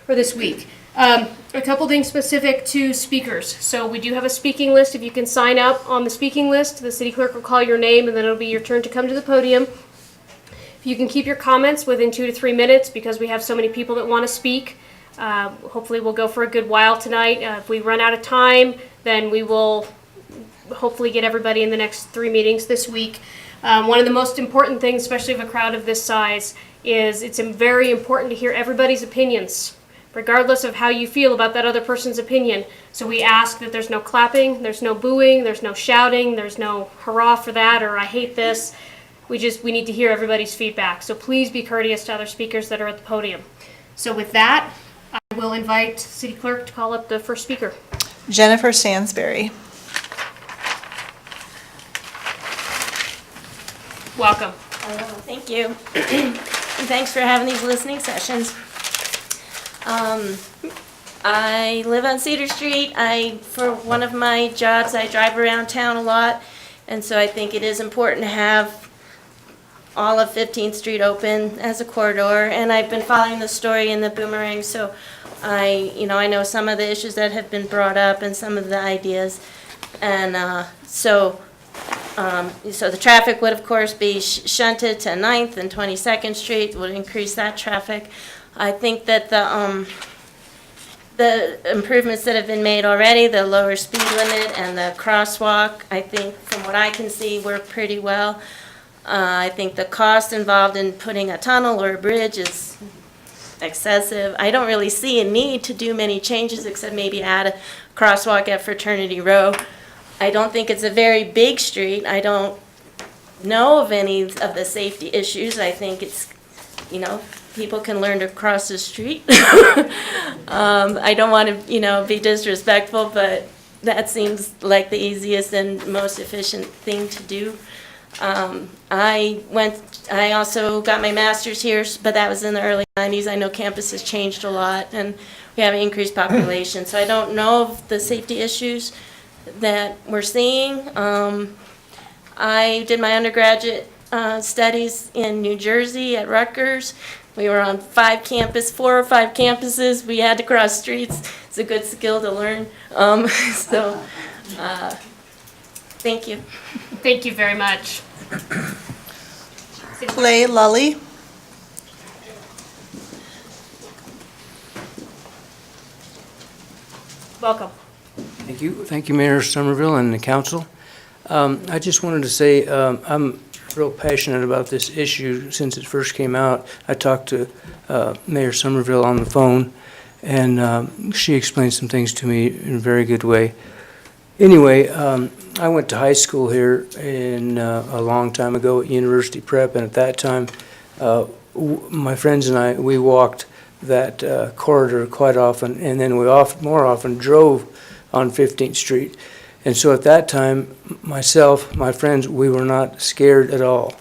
or this week. A couple things specific to speakers. So we do have a speaking list. If you can sign up on the speaking list, the city clerk will call your name, and then it'll be your turn to come to the podium. If you can keep your comments within 2 to 3 minutes, because we have so many people that want to speak. Hopefully we'll go for a good while tonight. If we run out of time, then we will hopefully get everybody in the next 3 meetings this week. One of the most important things, especially of a crowd of this size, is it's very important to hear everybody's opinions, regardless of how you feel about that other person's opinion. So we ask that there's no clapping, there's no booing, there's no shouting, there's no hurrah for that, or I hate this. We need to hear everybody's feedback. So please be courteous to other speakers that are at the podium. So with that, I will invite City Clerk to call up the first speaker. Jennifer Stansberry. Welcome. Hello, thank you. And thanks for having these listening sessions. I live on Cedar Street. For one of my jobs, I drive around town a lot, and so I think it is important to have all of 15th Street open as a corridor. And I've been following the story in the Boomerang, so I know some of the issues that have been brought up and some of the ideas. And so the traffic would, of course, be shunted to 9th and 22nd Street, would increase that traffic. I think that the improvements that have been made already, the lower speed limit and the crosswalk, I think from what I can see work pretty well. I think the cost involved in putting a tunnel or a bridge is excessive. I don't really see a need to do many changes except maybe add a crosswalk at Fraternity Row. I don't think it's a very big street. I don't know of any of the safety issues. I think it's, people can learn to cross the street. I don't want to, be disrespectful, but that seems like the easiest and most efficient thing to do. I also got my master's here, but that was in the early 90s. I know campus has changed a lot, and we have an increased population, so I don't know of the safety issues that we're seeing. I did my undergraduate studies in New Jersey at Rutgers. We were on 4 or 5 campuses. We had to cross streets. It's a good skill to learn. Thank you. Thank you very much. Clay Lully. Welcome. Thank you, Mayor Somerville and the council. I just wanted to say I'm real passionate about this issue since it first came out. I talked to Mayor Somerville on the phone, and she explained some things to me in a very good way. Anyway, I went to high school here a long time ago at University Prep, and at that time, my friends and I, we walked that corridor quite often, and then we more often drove on 15th Street. And so at that time, myself, my friends, we were not scared at all.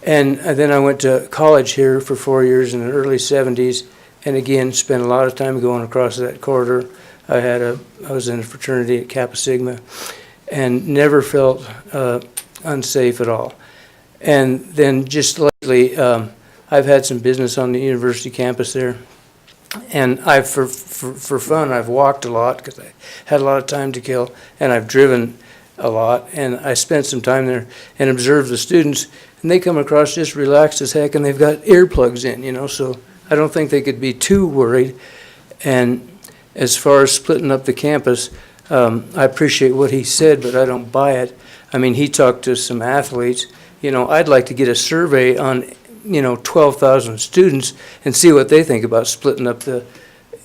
And then I went to college here for 4 years in the early 70s, and again, spent a lot of time going across that corridor. I was in a fraternity at Kappa Sigma, and never felt unsafe at all. And then just lately, I've had some business on the university campus there, and for fun, I've walked a lot because I had a lot of time to kill, and I've driven a lot, and I spent some time there and observed the students, and they come across just relaxed as heck, and they've got earplugs in, so I don't think they could be too worried. And as far as splitting up the campus, I appreciate what he said, but I don't buy it. I mean, he talked to some athletes. I'd like to get a survey on 12,000 students and see what they think about splitting up the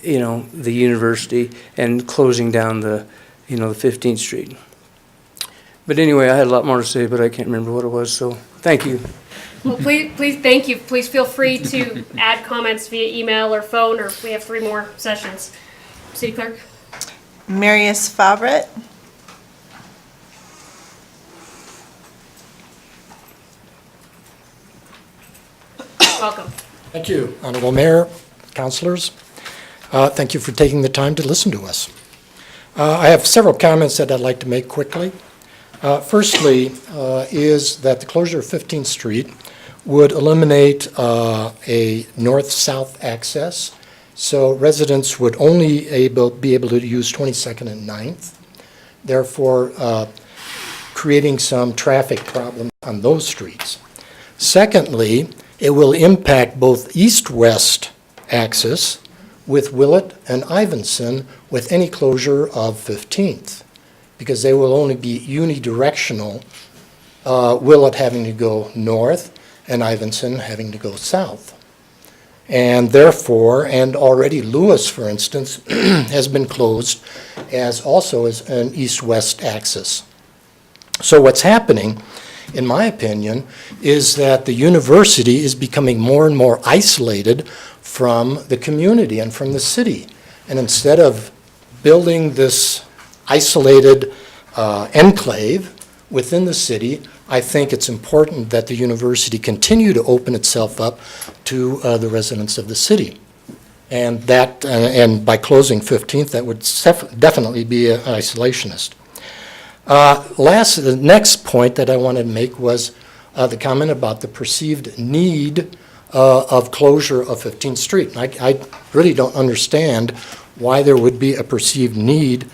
university and closing down the 15th Street. But anyway, I had a lot more to say, but I can't remember what it was, so thank you. Well, please, thank you. Please feel free to add comments via email or phone, or we have 3 more sessions. City Clerk? Marius Favret. Welcome. Thank you, Honorable Mayor, councilors. Thank you for taking the time to listen to us. I have several comments that I'd like to make quickly. Firstly, is that the closure of 15th Street would eliminate a north-south access, so residents would only be able to use 22nd and 9th, therefore creating some traffic problems on those streets. Secondly, it will impact both east-west axis with Willett and Ivinson with any closure of 15th, because they will only be unidirectional, Willett having to go north and Ivinson having to go south. And therefore, and already Lewis, for instance, has been closed as also as an east-west axis. So what's happening, in my opinion, is that the university is becoming more and more isolated from the community and from the city. And instead of building this isolated enclave within the city, I think it's important that the university continue to open itself up to the residents of the city. And that, and by closing 15th, that would definitely be an isolationist. The next point that I wanted to make was the comment about the perceived need of closure of 15th Street. I really don't understand why there would be a perceived need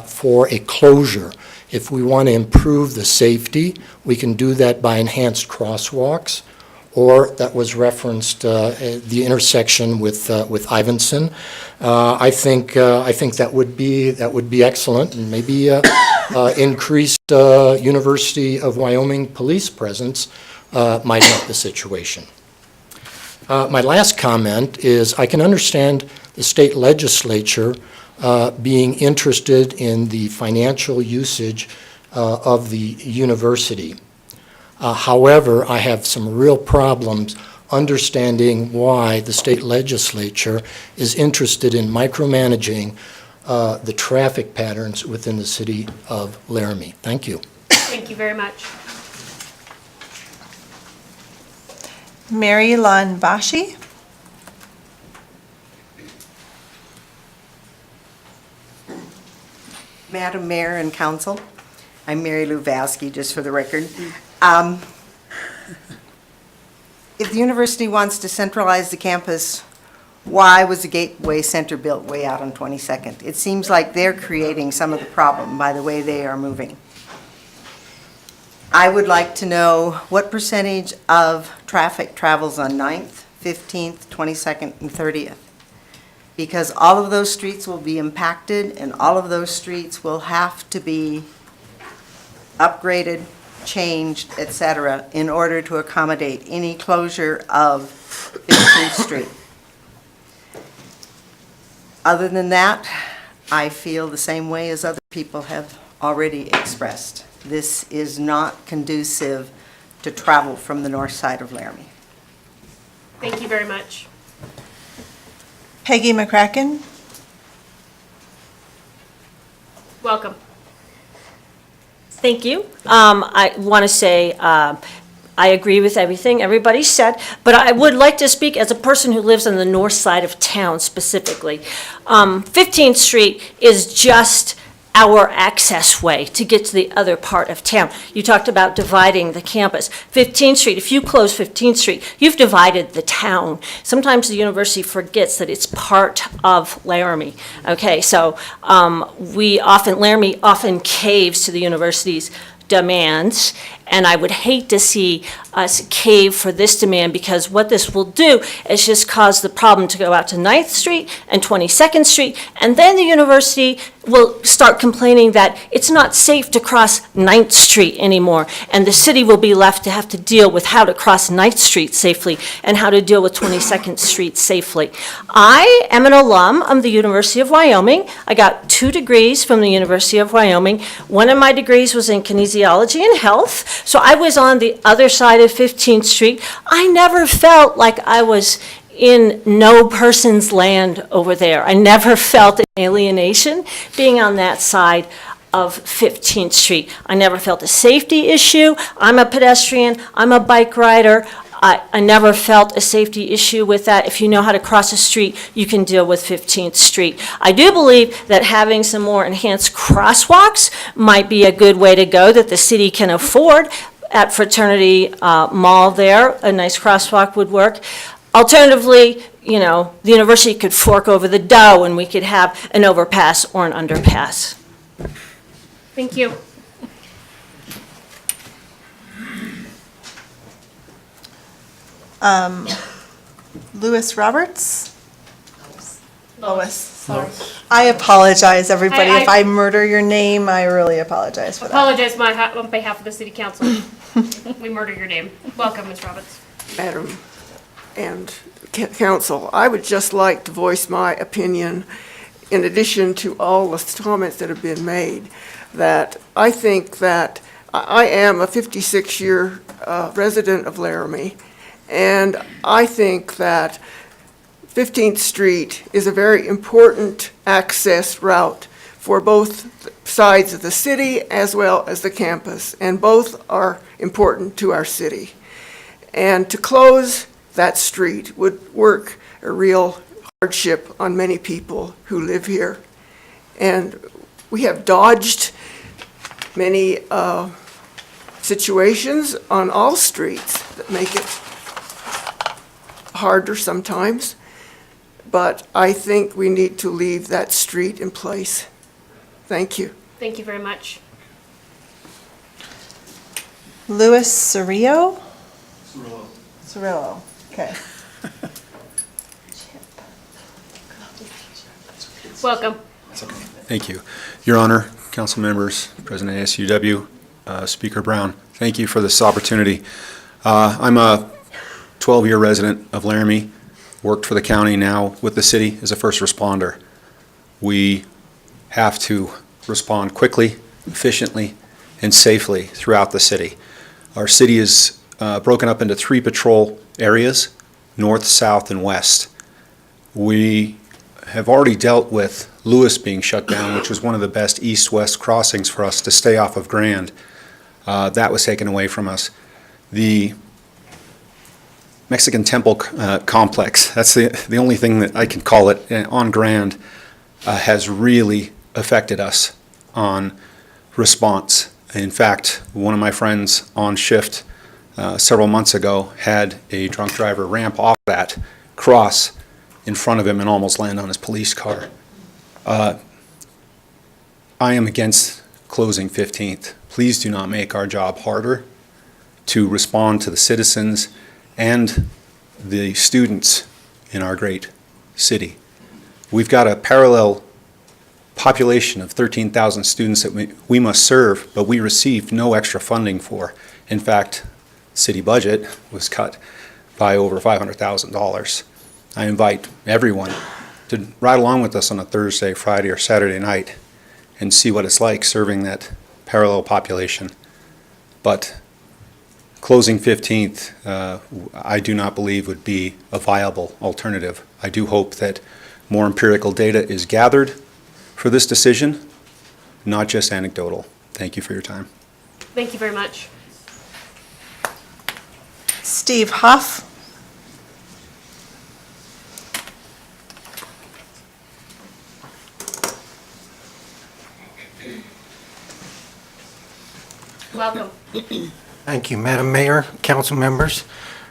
for a closure. If we want to improve the safety, we can do that by enhanced crosswalks, or that was referenced the intersection with Ivinson. I think that would be excellent, and maybe increased University of Wyoming police presence might help the situation. My last comment is I can understand the state legislature being interested in the financial usage of the university. However, I have some real problems understanding why the state legislature is interested in micromanaging the traffic patterns within the city of Laramie. Thank you. Thank you very much. Mary Lon Bashi. Madam Mayor and Council, I'm Mary Lou Vasky, just for the record. If the university wants to centralize the campus, why was the Gateway Center built way out on 22nd? It seems like they're creating some of the problem by the way they are moving. I would like to know what percentage of traffic travels on 9th, 15th, 22nd, and 30th. Because all of those streets will be impacted and all of those streets will have to be upgraded, changed, etc., in order to accommodate any closure of 15th Street. Other than that, I feel the same way as other people have already expressed. This is not conducive to travel from the north side of Laramie. Thank you very much. Peggy McCracken. Welcome. Thank you. I want to say I agree with everything everybody said, but I would like to speak as a person who lives on the north side of town specifically. 15th Street is just our access way to get to the other part of town. You talked about dividing the campus. 15th Street, if you close 15th Street, you've divided the town. Sometimes the university forgets that it's part of Laramie. Okay, so Laramie often caves to the university's demands, and I would hate to see us cave for this demand, because what this will do is just cause the problem to go out to 9th Street and 22nd Street, and then the university will start complaining that it's not safe to cross 9th Street anymore, and the city will be left to have to deal with how to cross 9th Street safely and how to deal with 22nd Street safely. I am an alum of the University of Wyoming. I got 2 degrees from the University of Wyoming. One of my degrees was in kinesiology and health, so I was on the other side of 15th Street. I never felt like I was in no person's land over there. I never felt an alienation being on that side of 15th Street. I never felt a safety issue. I'm a pedestrian, I'm a bike rider. I never felt a safety issue with that. If you know how to cross a street, you can deal with 15th Street. I do believe that having some more enhanced crosswalks might be a good way to go that the city can afford. At Fraternity Mall there, a nice crosswalk would work. Alternatively, you know, the university could fork over the dough and we could have an overpass or an underpass. Thank you. Louis Roberts? Lois, sorry. I apologize, everybody. If I murder your name, I really apologize for that. Apologize on behalf of the city council. We murder your name. Welcome, Ms. Roberts. Madam and council, I would just like to voice my opinion, in addition to all the comments that have been made, that I think that I am a 56-year resident of Laramie, and I think that 15th Street is a very important access route for both sides of the city as well as the campus, and both are important to our city. And to close that street would work a real hardship on many people who live here. And we have dodged many situations on all streets that make it harder sometimes. But I think we need to leave that street in place. Thank you. Thank you very much. Louis Cirillo? Cirillo, okay. Welcome. Thank you. Your Honor, council members, President ASUW, Speaker Brown, thank you for this opportunity. I'm a 12-year resident of Laramie, worked for the county, now with the city as a first responder. We have to respond quickly, efficiently, and safely throughout the city. Our city is broken up into 3 patrol areas, north, south, and west. We have already dealt with Lewis being shut down, which was one of the best east-west crossings for us to stay off of Grand. That was taken away from us. The Mexican Temple complex, that's the only thing that I can call it, on Grand, has really affected us on response. In fact, one of my friends on shift several months ago had a drunk driver ramp off that cross in front of him and almost land on his police car. I am against closing 15th. Please do not make our job harder to respond to the citizens and the students in our great city. We've got a parallel population of 13,000 students that we must serve, but we received no extra funding for. In fact, city budget was cut by over $500,000. I invite everyone to ride along with us on a Thursday, Friday, or Saturday night and see what it's like serving that parallel population. But closing 15th, I do not believe would be a viable alternative. I do hope that more empirical data is gathered for this decision, not just anecdotal. Thank you for your time. Thank you very much. Steve Huff? Welcome. Thank you, Madam Mayor, council members.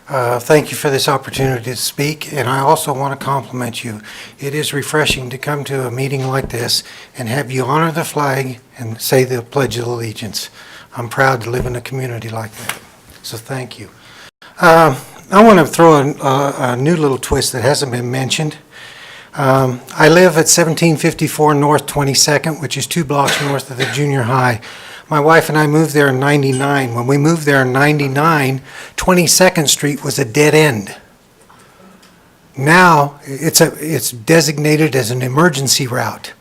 Thank you for this opportunity to speak, and I also want to compliment you. It is refreshing to come to a meeting like this and have you honor the flag and say the Pledge of Allegiance. I'm proud to live in a community like that, so thank you. I want to throw a new little twist that hasn't been mentioned. I live at 1754 North 22nd, which is 2 blocks north of the junior high. My wife and I moved there in 99. When we moved there in 99, 22nd Street was a dead end. Now, it's designated as an emergency route.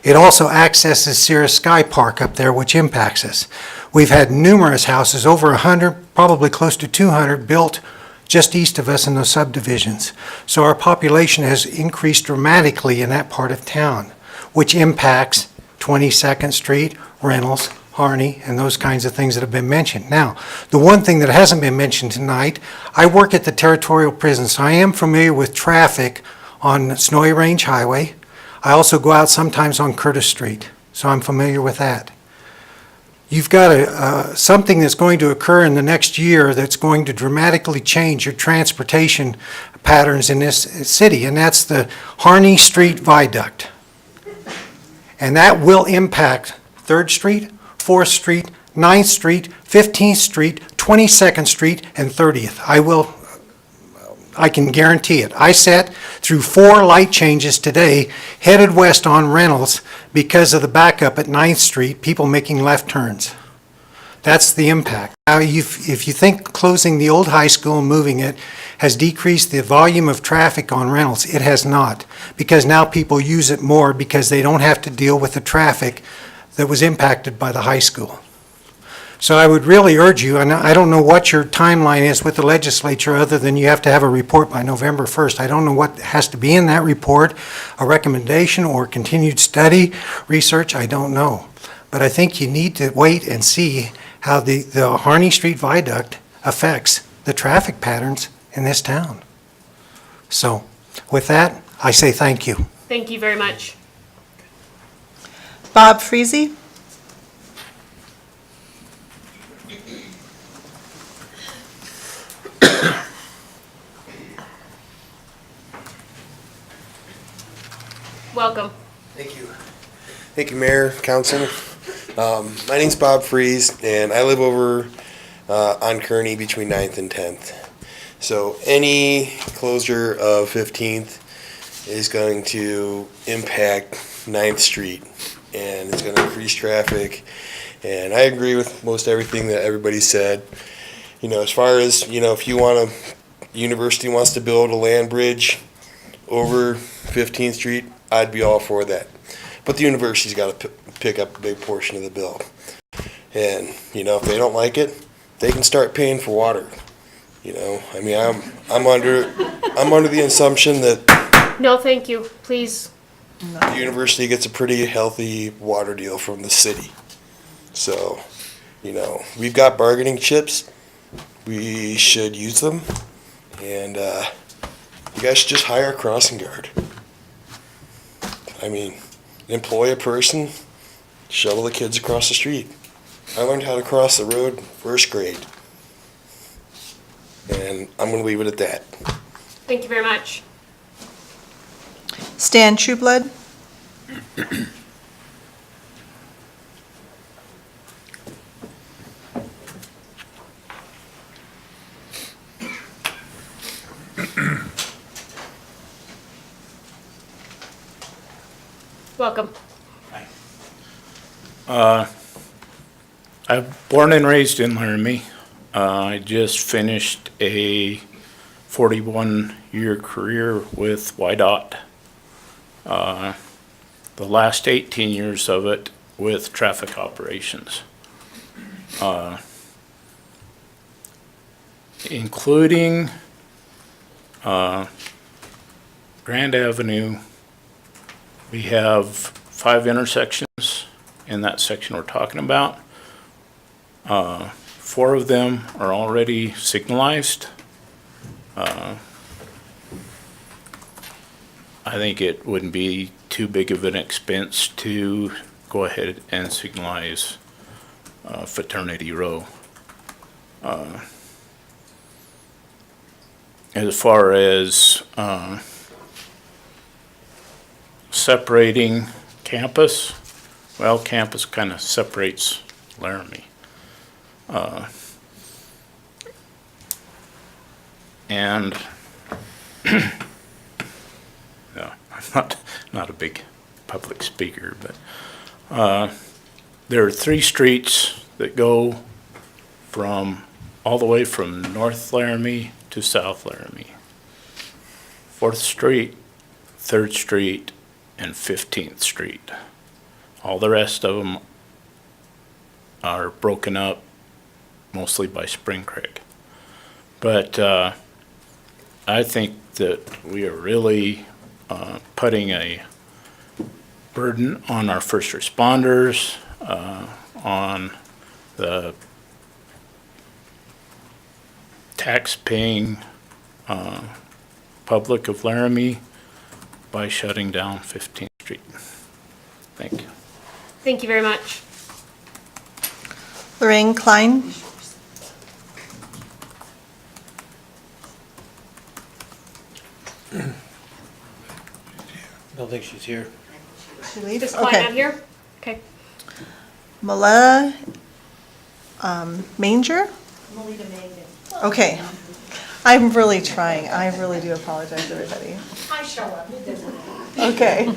It also accesses Sierra Sky Park up there, which impacts us. We've had numerous houses, over 100, probably close to 200, built just east of us in those subdivisions. So our population has increased dramatically in that part of town, which impacts 22nd Street, Reynolds, Harney, and those kinds of things that have been mentioned. Now, the one thing that hasn't been mentioned tonight, I work at the Territorial Prison, so I am familiar with traffic on Snowy Range Highway. I also go out sometimes on Curtis Street, so I'm familiar with that. You've got something that's going to occur in the next year that's going to dramatically change your transportation patterns in this city, and that's the Harney Street Viaduct. And that will impact 3rd Street, 4th Street, 9th Street, 15th Street, 22nd Street, and 30th. I can guarantee it. I sat through 4 light changes today, headed west on Reynolds because of the backup at 9th Street, people making left turns. That's the impact. Now, if you think closing the old high school and moving it has decreased the volume of traffic on Reynolds, it has not, because now people use it more because they don't have to deal with the traffic that was impacted by the high school. So I would really urge you, and I don't know what your timeline is with the legislature other than you have to have a report by November 1st. I don't know what has to be in that report, a recommendation or continued study, research, I don't know. But I think you need to wait and see how the Harney Street Viaduct affects the traffic patterns in this town. So with that, I say thank you. Thank you very much. Bob Freese? Welcome. Thank you. Thank you, Mayor, Council. My name's Bob Freese, and I live over on Kearney between 9th and 10th. So any closure of 15th is going to impact 9th Street, and it's going to increase traffic. And I agree with most everything that everybody said. You know, as far as, you know, if you want university wants to build a land bridge over 15th Street, I'd be all for that. But the university's got to pick up a big portion of the bill. And, you know, if they don't like it, they can start paying for water. You know, I mean, I'm under the assumption that No, thank you. Please. the university gets a pretty healthy water deal from the city. So, you know, we've got bargaining chips. We should use them. And you guys should just hire a crossing guard. I mean, employ a person, shuttle the kids across the street. I learned how to cross the road first grade. And I'm going to leave it at that. Thank you very much. Stan Trueblood? Welcome. I'm born and raised in Laramie. I just finished a 41-year career with YDOT. The last 18 years of it with traffic operations, including Grand Avenue. We have 5 intersections in that section we're talking about. 4 of them are already signalized. I think it wouldn't be too big of an expense to go ahead and signalize Fraternity Row. As far as separating campus, well, campus kind of separates Laramie. And yeah, I'm not a big public speaker, but there are 3 streets that go from all the way from North Laramie to South Laramie. 4th Street, 3rd Street, and 15th Street. All the rest of them are broken up mostly by Spring Creek. But I think that we are really putting a burden on our first responders, on the tax-paying public of Laramie by shutting down 15th Street. Thank you. Thank you very much. Lorraine Klein. Don't think she's here. She leaves? Is Klein Okay. out here? Okay. Maletta Manger? Okay. I'm really trying. I really do apologize, everybody. I show up. Okay.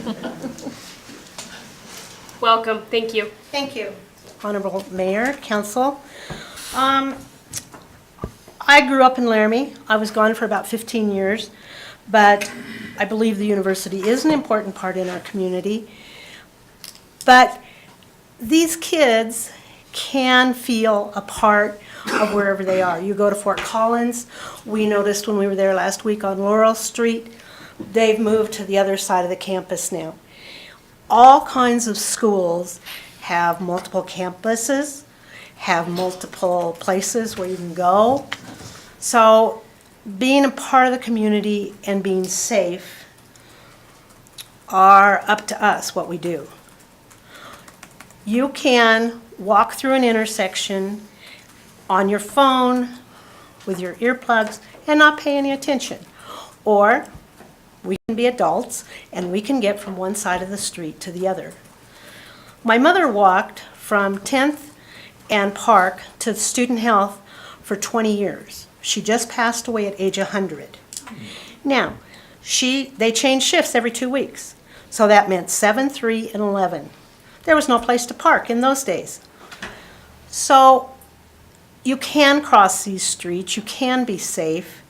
Welcome. Thank you. Thank you. Honorable Mayor, Council. I grew up in Laramie. I was gone for about 15 years, but I believe the university is an important part in our community. But these kids can feel a part of wherever they are. You go to Fort Collins, we noticed when we were there last week on Laurel Street, they've moved to the other side of the campus now. All kinds of schools have multiple campuses, have multiple places where you can go. So being a part of the community and being safe are up to us what we do. You can walk through an intersection on your phone with your earplugs and not pay any attention. Or we can be adults and we can get from one side of the street to the other. My mother walked from 10th and Park to Student Health for 20 years. She just passed away at age 100. Now, they changed shifts every 2 weeks. So that meant 7, 3, and 11. There was no place to park in those days. So you can cross these streets, you can be safe.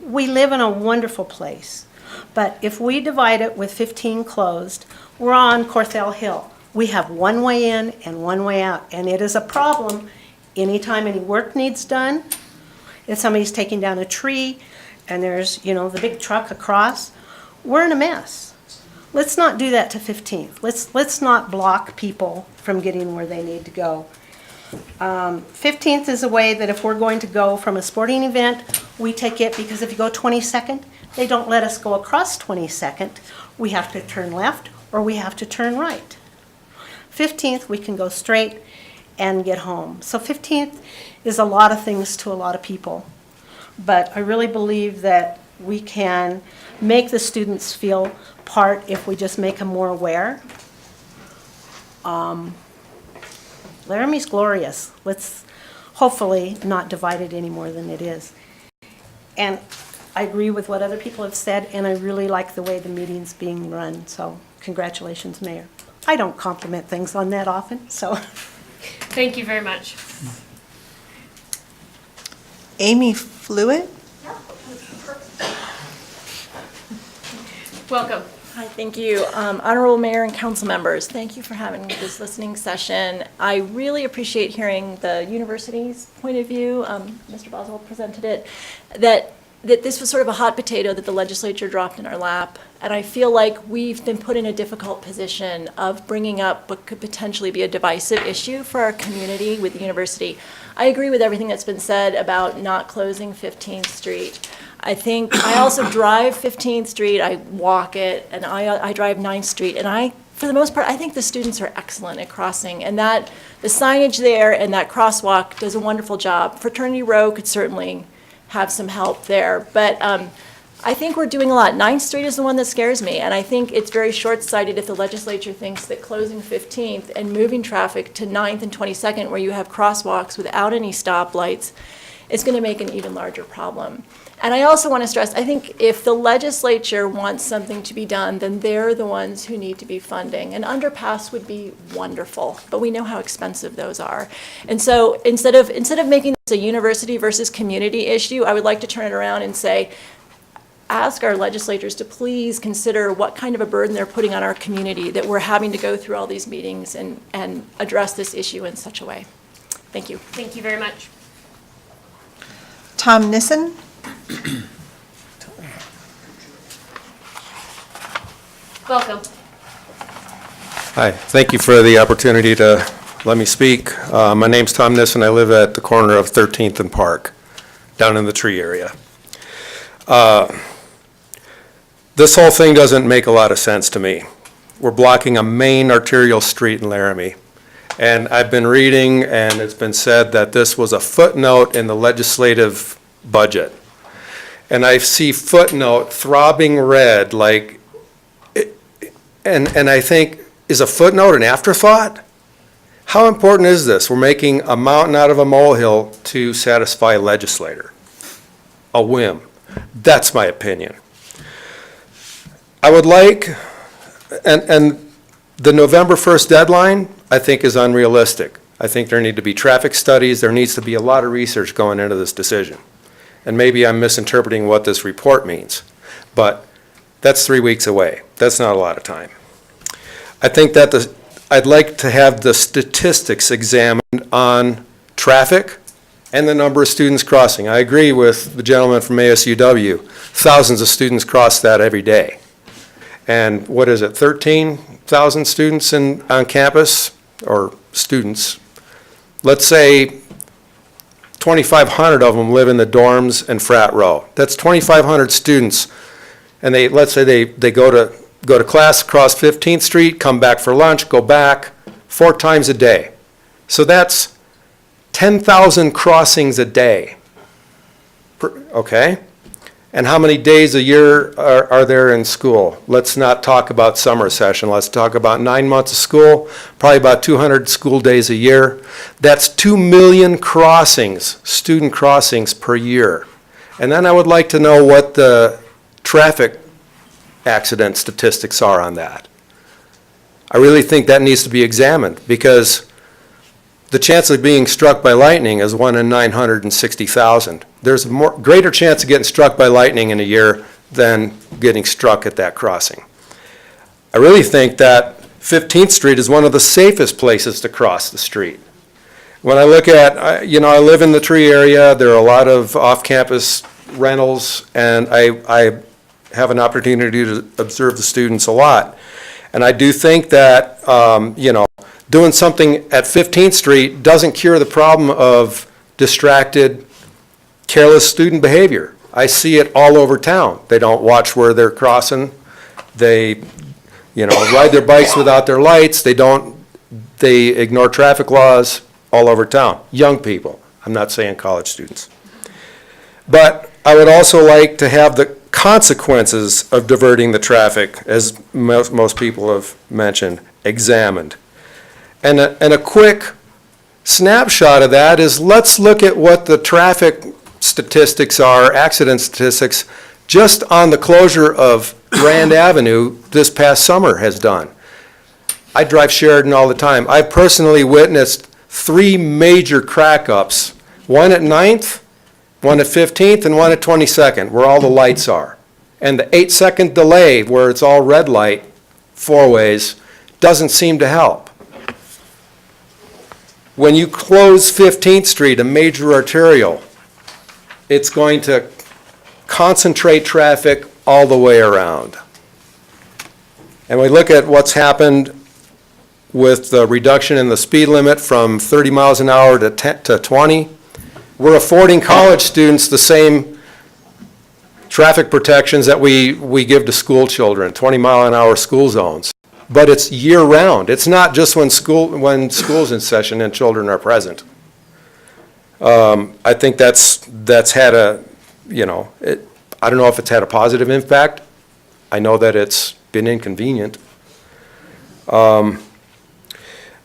We live in a wonderful place, but if we divide it with 15 closed, we're on Corthell Hill. We have one way in and one way out, and it is a problem anytime any work needs done. If somebody's taking down a tree and there's, the big truck across, we're in a mess. Let's not do that to 15th. Let's not block people from getting where they need to go. 15th is a way that if we're going to go from a sporting event, we take it, because if you go 22nd, they don't let us go across 22nd. We have to turn left or we have to turn right. 15th, we can go straight and get home. So 15th is a lot of things to a lot of people. But I really believe that we can make the students feel part if we just make them more aware. Laramie's glorious. Let's hopefully not divide it any more than it is. And I agree with what other people have said, and I really like the way the meeting's being run. So congratulations, Mayor. I don't compliment things on that often, so. Thank you very much. Amy Fluid? Welcome. Hi, thank you. Honorable Mayor and council members, thank you for having this listening session. I really appreciate hearing the university's point of view. Mr. Boswell presented it, that this was sort of a hot potato that the legislature dropped in our lap. And I feel like we've been put in a difficult position of bringing up what could potentially be a divisive issue for our community with the university. I agree with everything that's been said about not closing 15th Street. I also drive 15th Street, I walk it, and I drive 9th Street, and for the most part, I think the students are excellent at crossing, and that the signage there and that crosswalk does a wonderful job. Fraternity Row could certainly have some help there, but I think we're doing a lot. 9th Street is the one that scares me, and I think it's very short-sighted if the legislature thinks that closing 15th and moving traffic to 9th and 22nd, where you have crosswalks without any stoplights, is going to make an even larger problem. And I also want to stress, I think if the legislature wants something to be done, then they're the ones who need to be funding. An underpass would be wonderful, but we know how expensive those are. And so instead of making this a university versus community issue, I would like to turn it around and say, ask our legislators to please consider what kind of a burden they're putting on our community, that we're having to go through all these meetings and address this issue in such a way. Thank you. Thank you very much. Tom Nissen? Welcome. Hi, thank you for the opportunity to let me speak. My name's Tom Nissen. I live at the corner of 13th and Park, down in the tree area. This whole thing doesn't make a lot of sense to me. We're blocking a main arterial street in Laramie. And I've been reading, and it's been said that this was a footnote in the legislative budget. And I see footnote throbbing red, like, and I think, is a footnote an afterthought? How important is this? We're making a mountain out of a molehill to satisfy a legislator. A whim. That's my opinion. I would like, and the November 1st deadline, I think, is unrealistic. I think there need to be traffic studies. There needs to be a lot of research going into this decision. And maybe I'm misinterpreting what this report means. But that's 3 weeks away. That's not a lot of time. I think that I'd like to have the statistics examined on traffic and the number of students crossing. I agree with the gentleman from ASUW. Thousands of students cross that every day. And what is it, 13,000 students on campus, or students? Let's say 2,500 of them live in the dorms and frat row. That's 2,500 students, and let's say they go to class, cross 15th Street, come back for lunch, go back 4 times a day. So that's 10,000 crossings a day. Okay? And how many days a year are there in school? Let's not talk about summer session. Let's talk about 9 months of school, probably about 200 school days a year. That's 2 million crossings, student crossings per year. And then I would like to know what the traffic accident statistics are on that. I really think that needs to be examined, because the chance of being struck by lightning is 1 in 960,000. There's a greater chance of getting struck by lightning in a year than getting struck at that crossing. I really think that 15th Street is one of the safest places to cross the street. When I look at, I live in the tree area, there are a lot of off-campus rentals, and I have an opportunity to observe the students a lot. And I do think that, doing something at 15th Street doesn't cure the problem of distracted, careless student behavior. I see it all over town. They don't watch where they're crossing. They, ride their bikes without their lights. They ignore traffic laws all over town. Young people. I'm not saying college students. But I would also like to have the consequences of diverting the traffic, as most people have mentioned, examined. And a quick snapshot of that is, let's look at what the traffic statistics are, accident statistics, just on the closure of Grand Avenue this past summer has done. I drive Sheridan all the time. I personally witnessed 3 major crack-ups, one at 9th, one at 15th, and one at 22nd, where all the lights are. And the 8-second delay, where it's all red light, 4 ways, doesn't seem to help. When you close 15th Street, a major arterial, it's going to concentrate traffic all the way around. And we look at what's happened with the reduction in the speed limit from 30 miles an hour to 20. We're affording college students the same traffic protections that we give to school children, 20-mile-an-hour school zones. But it's year-round. It's not just when school's in session and children are present. I think that's had a, I don't know if it's had a positive impact. I know that it's been inconvenient.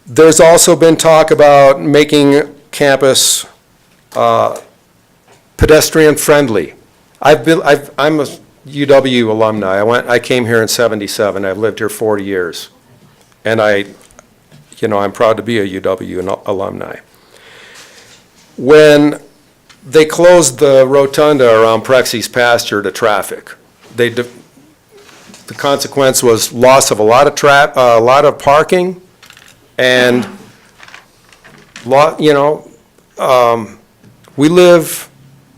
There's also been talk about making campus pedestrian-friendly. I'm a UW alumni. I came here in '77. I've lived here 40 years. And I'm proud to be a UW alumni. When they closed the rotunda around Prexy's pasture to traffic, the consequence was loss of a lot of parking, and we live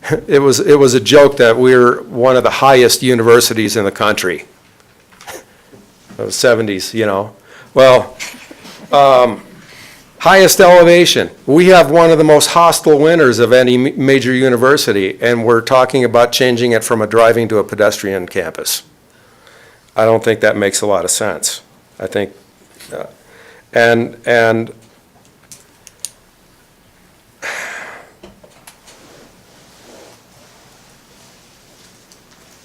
It was a joke that we're one of the highest universities in the country. The 70s, you know. Well, highest elevation. We have one of the most hostile winters of any major university, and we're talking about changing it from a driving to a pedestrian campus. I don't think that makes a lot of sense. I think, and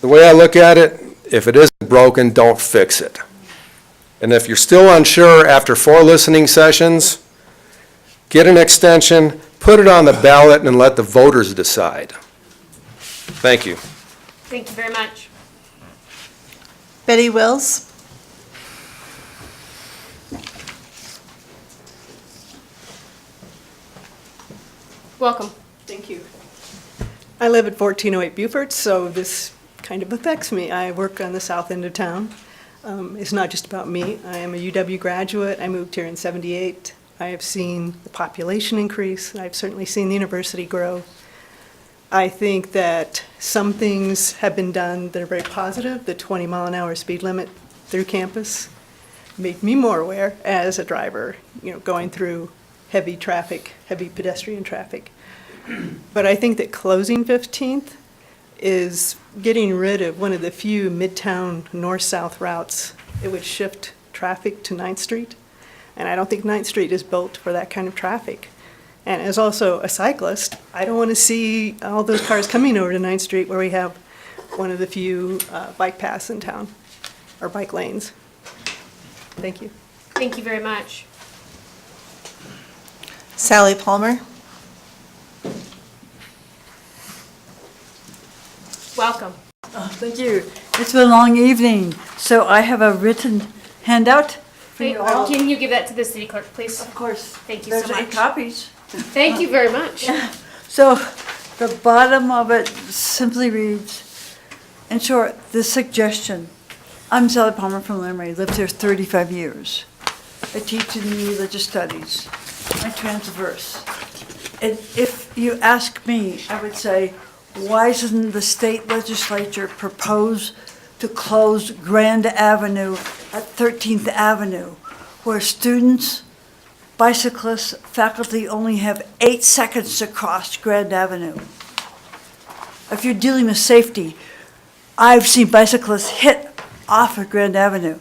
the way I look at it, if it isn't broken, don't fix it. And if you're still unsure after 4 listening sessions, get an extension, put it on the ballot, and let the voters decide. Thank you. Thank you very much. Betty Wills? Welcome. Thank you. I live at 1408 Beaufort, so this kind of affects me. I work on the south end of town. It's not just about me. I am a UW graduate. I moved here in '78. I have seen the population increase. I've certainly seen the university grow. I think that some things have been done that are very positive. The 20-mile-an-hour speed limit through campus made me more aware as a driver, going through heavy traffic, heavy pedestrian traffic. But I think that closing 15th is getting rid of one of the few midtown north-south routes. It would shift traffic to 9th Street, and I don't think 9th Street is built for that kind of traffic. And as also a cyclist, I don't want to see all those cars coming over to 9th Street where we have one of the few bike paths in town, or bike lanes. Thank you. Thank you very much. Sally Palmer? Welcome. Thank you. It's been a long evening, so I have a written handout for you all. Can you give that to the city clerk, please? Of course. Thank you There's so much. 8 copies. Thank you very much. So the bottom of it simply reads, in short, this suggestion. I'm Sally Palmer from Laramie, lived here 35 years. I teach in the religious studies. I transverse. And if you ask me, I would say, why doesn't the state legislature propose to close Grand Avenue at 13th Avenue, where students, bicyclists, faculty only have 8 seconds to cross Grand Avenue? If you're dealing with safety, I've seen bicyclists hit off of Grand Avenue.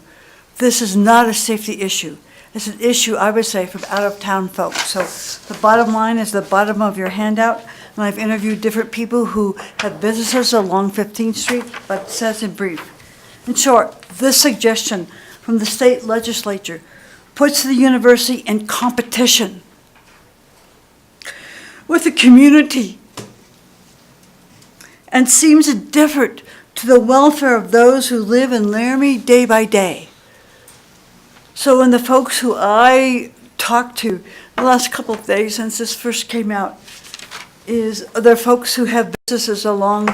This is not a safety issue. It's an issue, I would say, from out-of-town folks. So the bottom line is the bottom of your handout, and I've interviewed different people who have businesses along 15th Street, but it says in brief. In short, this suggestion from the state legislature puts the university in competition with the community and seems indifferent to the welfare of those who live in Laramie day by day. So when the folks who I talked to the last couple of days since this first came out, they're folks who have businesses along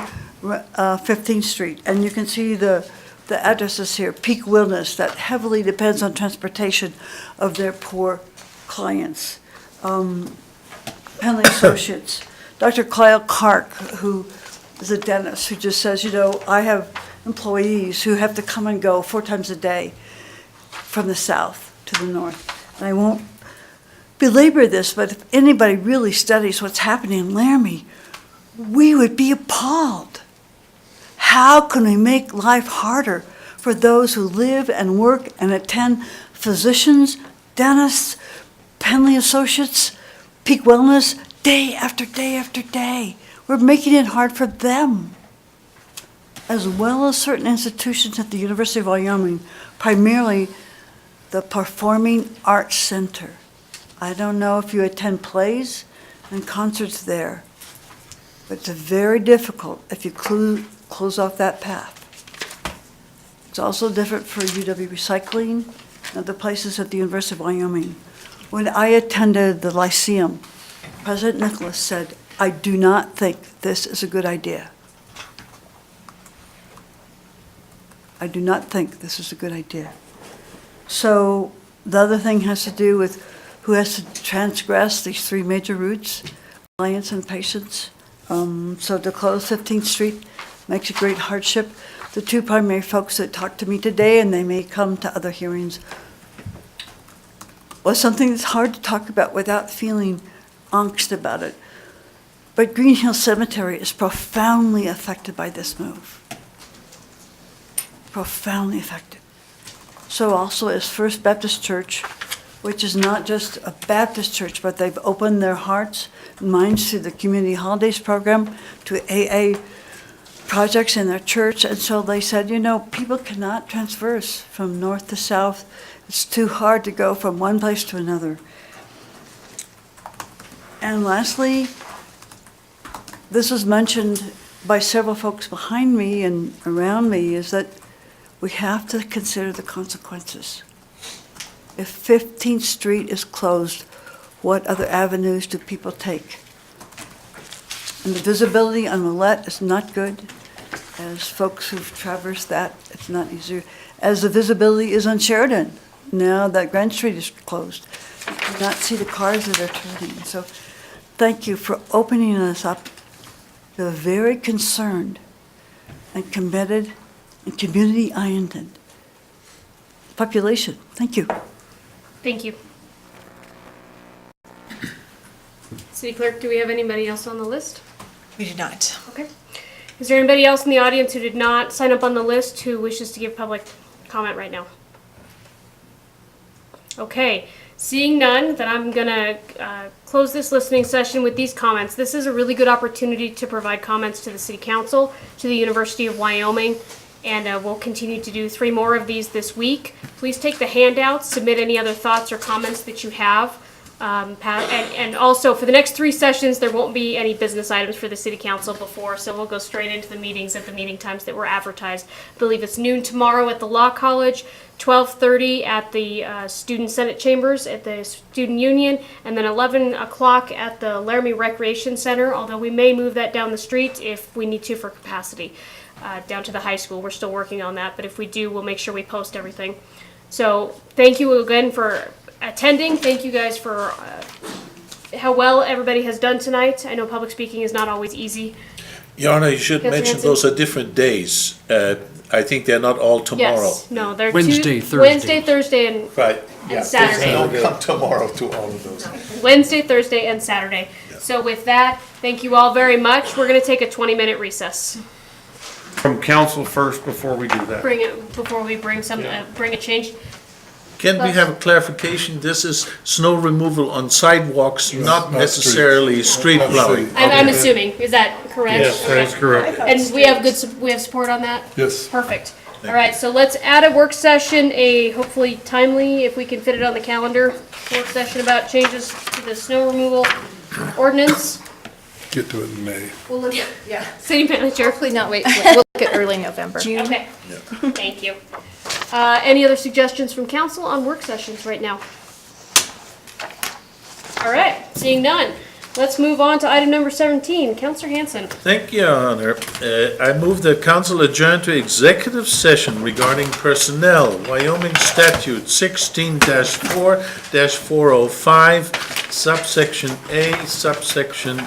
15th Street, and you can see the addresses here, Peak Wellness, that heavily depends on transportation of their poor clients. Penley Associates, Dr. Kyle Clark, who is a dentist, who just says, I have employees who have to come and go 4 times a day from the south to the north. And I won't belabor this, but if anybody really studies what's happening in Laramie, we would be appalled. How can we make life harder for those who live and work and attend physicians, dentists, Penley Associates, Peak Wellness, day after day after day? We're making it hard for them, as well as certain institutions at the University of Wyoming, primarily the Performing Arts Center. I don't know if you attend plays and concerts there, but it's very difficult if you close off that path. It's also different for UW Recycling and other places at the University of Wyoming. When I attended the Lyceum, President Nicholas said, I do not think this is a good idea. I do not think this is a good idea. So the other thing has to do with who has to transgress these 3 major routes, clients and patients, So to close 15th Street makes a great hardship. The two primary folks that talked to me today, and they may come to other hearings, was something that's hard to talk about without feeling angst about it. But Green Hill Cemetery is profoundly affected by this move. Profoundly affected. So also is First Baptist Church, which is not just a Baptist church, but they've opened their hearts and minds to the Community Holidays Program, to AA projects in their church. And so they said, you know, people cannot transverse from north to south. It's too hard to go from one place to another. And lastly, this was mentioned by several folks behind me and around me, is that we have to consider the consequences. If 15th Street is closed, what other avenues do people take? And the visibility on Willette is not good. As folks who've traversed that, it's not easier. As the visibility is on Sheridan, now that Grand Street is closed. You cannot see the cars that are turning. So thank you for opening us up to a very concerned and committed and community-oriented population. Thank you. Thank you. City Clerk, do we have anybody else on the list? We do not. Okay. Is there anybody else in the audience who did not sign up on the list who wishes to give public comment right now? Okay. Seeing none, then I'm going to close this listening session with these comments. This is a really good opportunity to provide comments to the City Council, to the University of Wyoming, and we'll continue to do 3 more of these this week. Please take the handouts, submit any other thoughts or comments that you have. And also, for the next 3 sessions, there won't be any business items for the City Council before, so we'll go straight into the meetings at the meeting times that were advertised. I believe it's noon tomorrow at the Law College, 12:30 at the Student Senate Chambers at the Student Union, and then 11 o'clock at the Laramie Recreation Center, although we may move that down the street if we need to for capacity, down to the high school. We're still working on that, but if we do, we'll make sure we post everything. So thank you again for attending. Thank you guys for how well everybody has done tonight. I know public speaking is not always easy. Yana, you should Councilor mention Hanson? those are different days. I think they're not all tomorrow. Yes, no, they're Wednesday, Thursday, and Right. and Saturday. Don't come tomorrow to all of those. Wednesday, Thursday, and Saturday. So with that, thank you all very much. We're going to take a 20-minute recess. From council first before we do that. Bring it before we bring some bring a change. Can we have a clarification? This is snow removal on sidewalks, not necessarily street plowing. I'm assuming. Is that correct? Yes, that is correct. And we have we have support on that? Yes. Perfect. All right, so let's add a work session, a hopefully timely, if we can fit it on the calendar, work session about changes to the snow removal ordinance. Get to it in May. We'll look at, city manager. Hopefully not wait, we'll look at early November. Okay, thank you. Any other suggestions from council on work sessions right now? All right, seeing none. Let's move on to item number 17. Councilor Hanson. Thank you, Your Honor. I move the council adjourn to executive session regarding personnel, Wyoming Statute 16-4-405, subsection A, subsection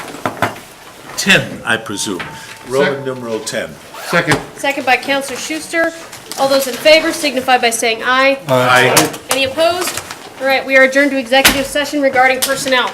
10, I presume. Roman numeral 10. Second. Second by Councilor Schuster. All those in favor signify by saying aye. Aye. Any opposed? All right, we are adjourned to executive session regarding personnel.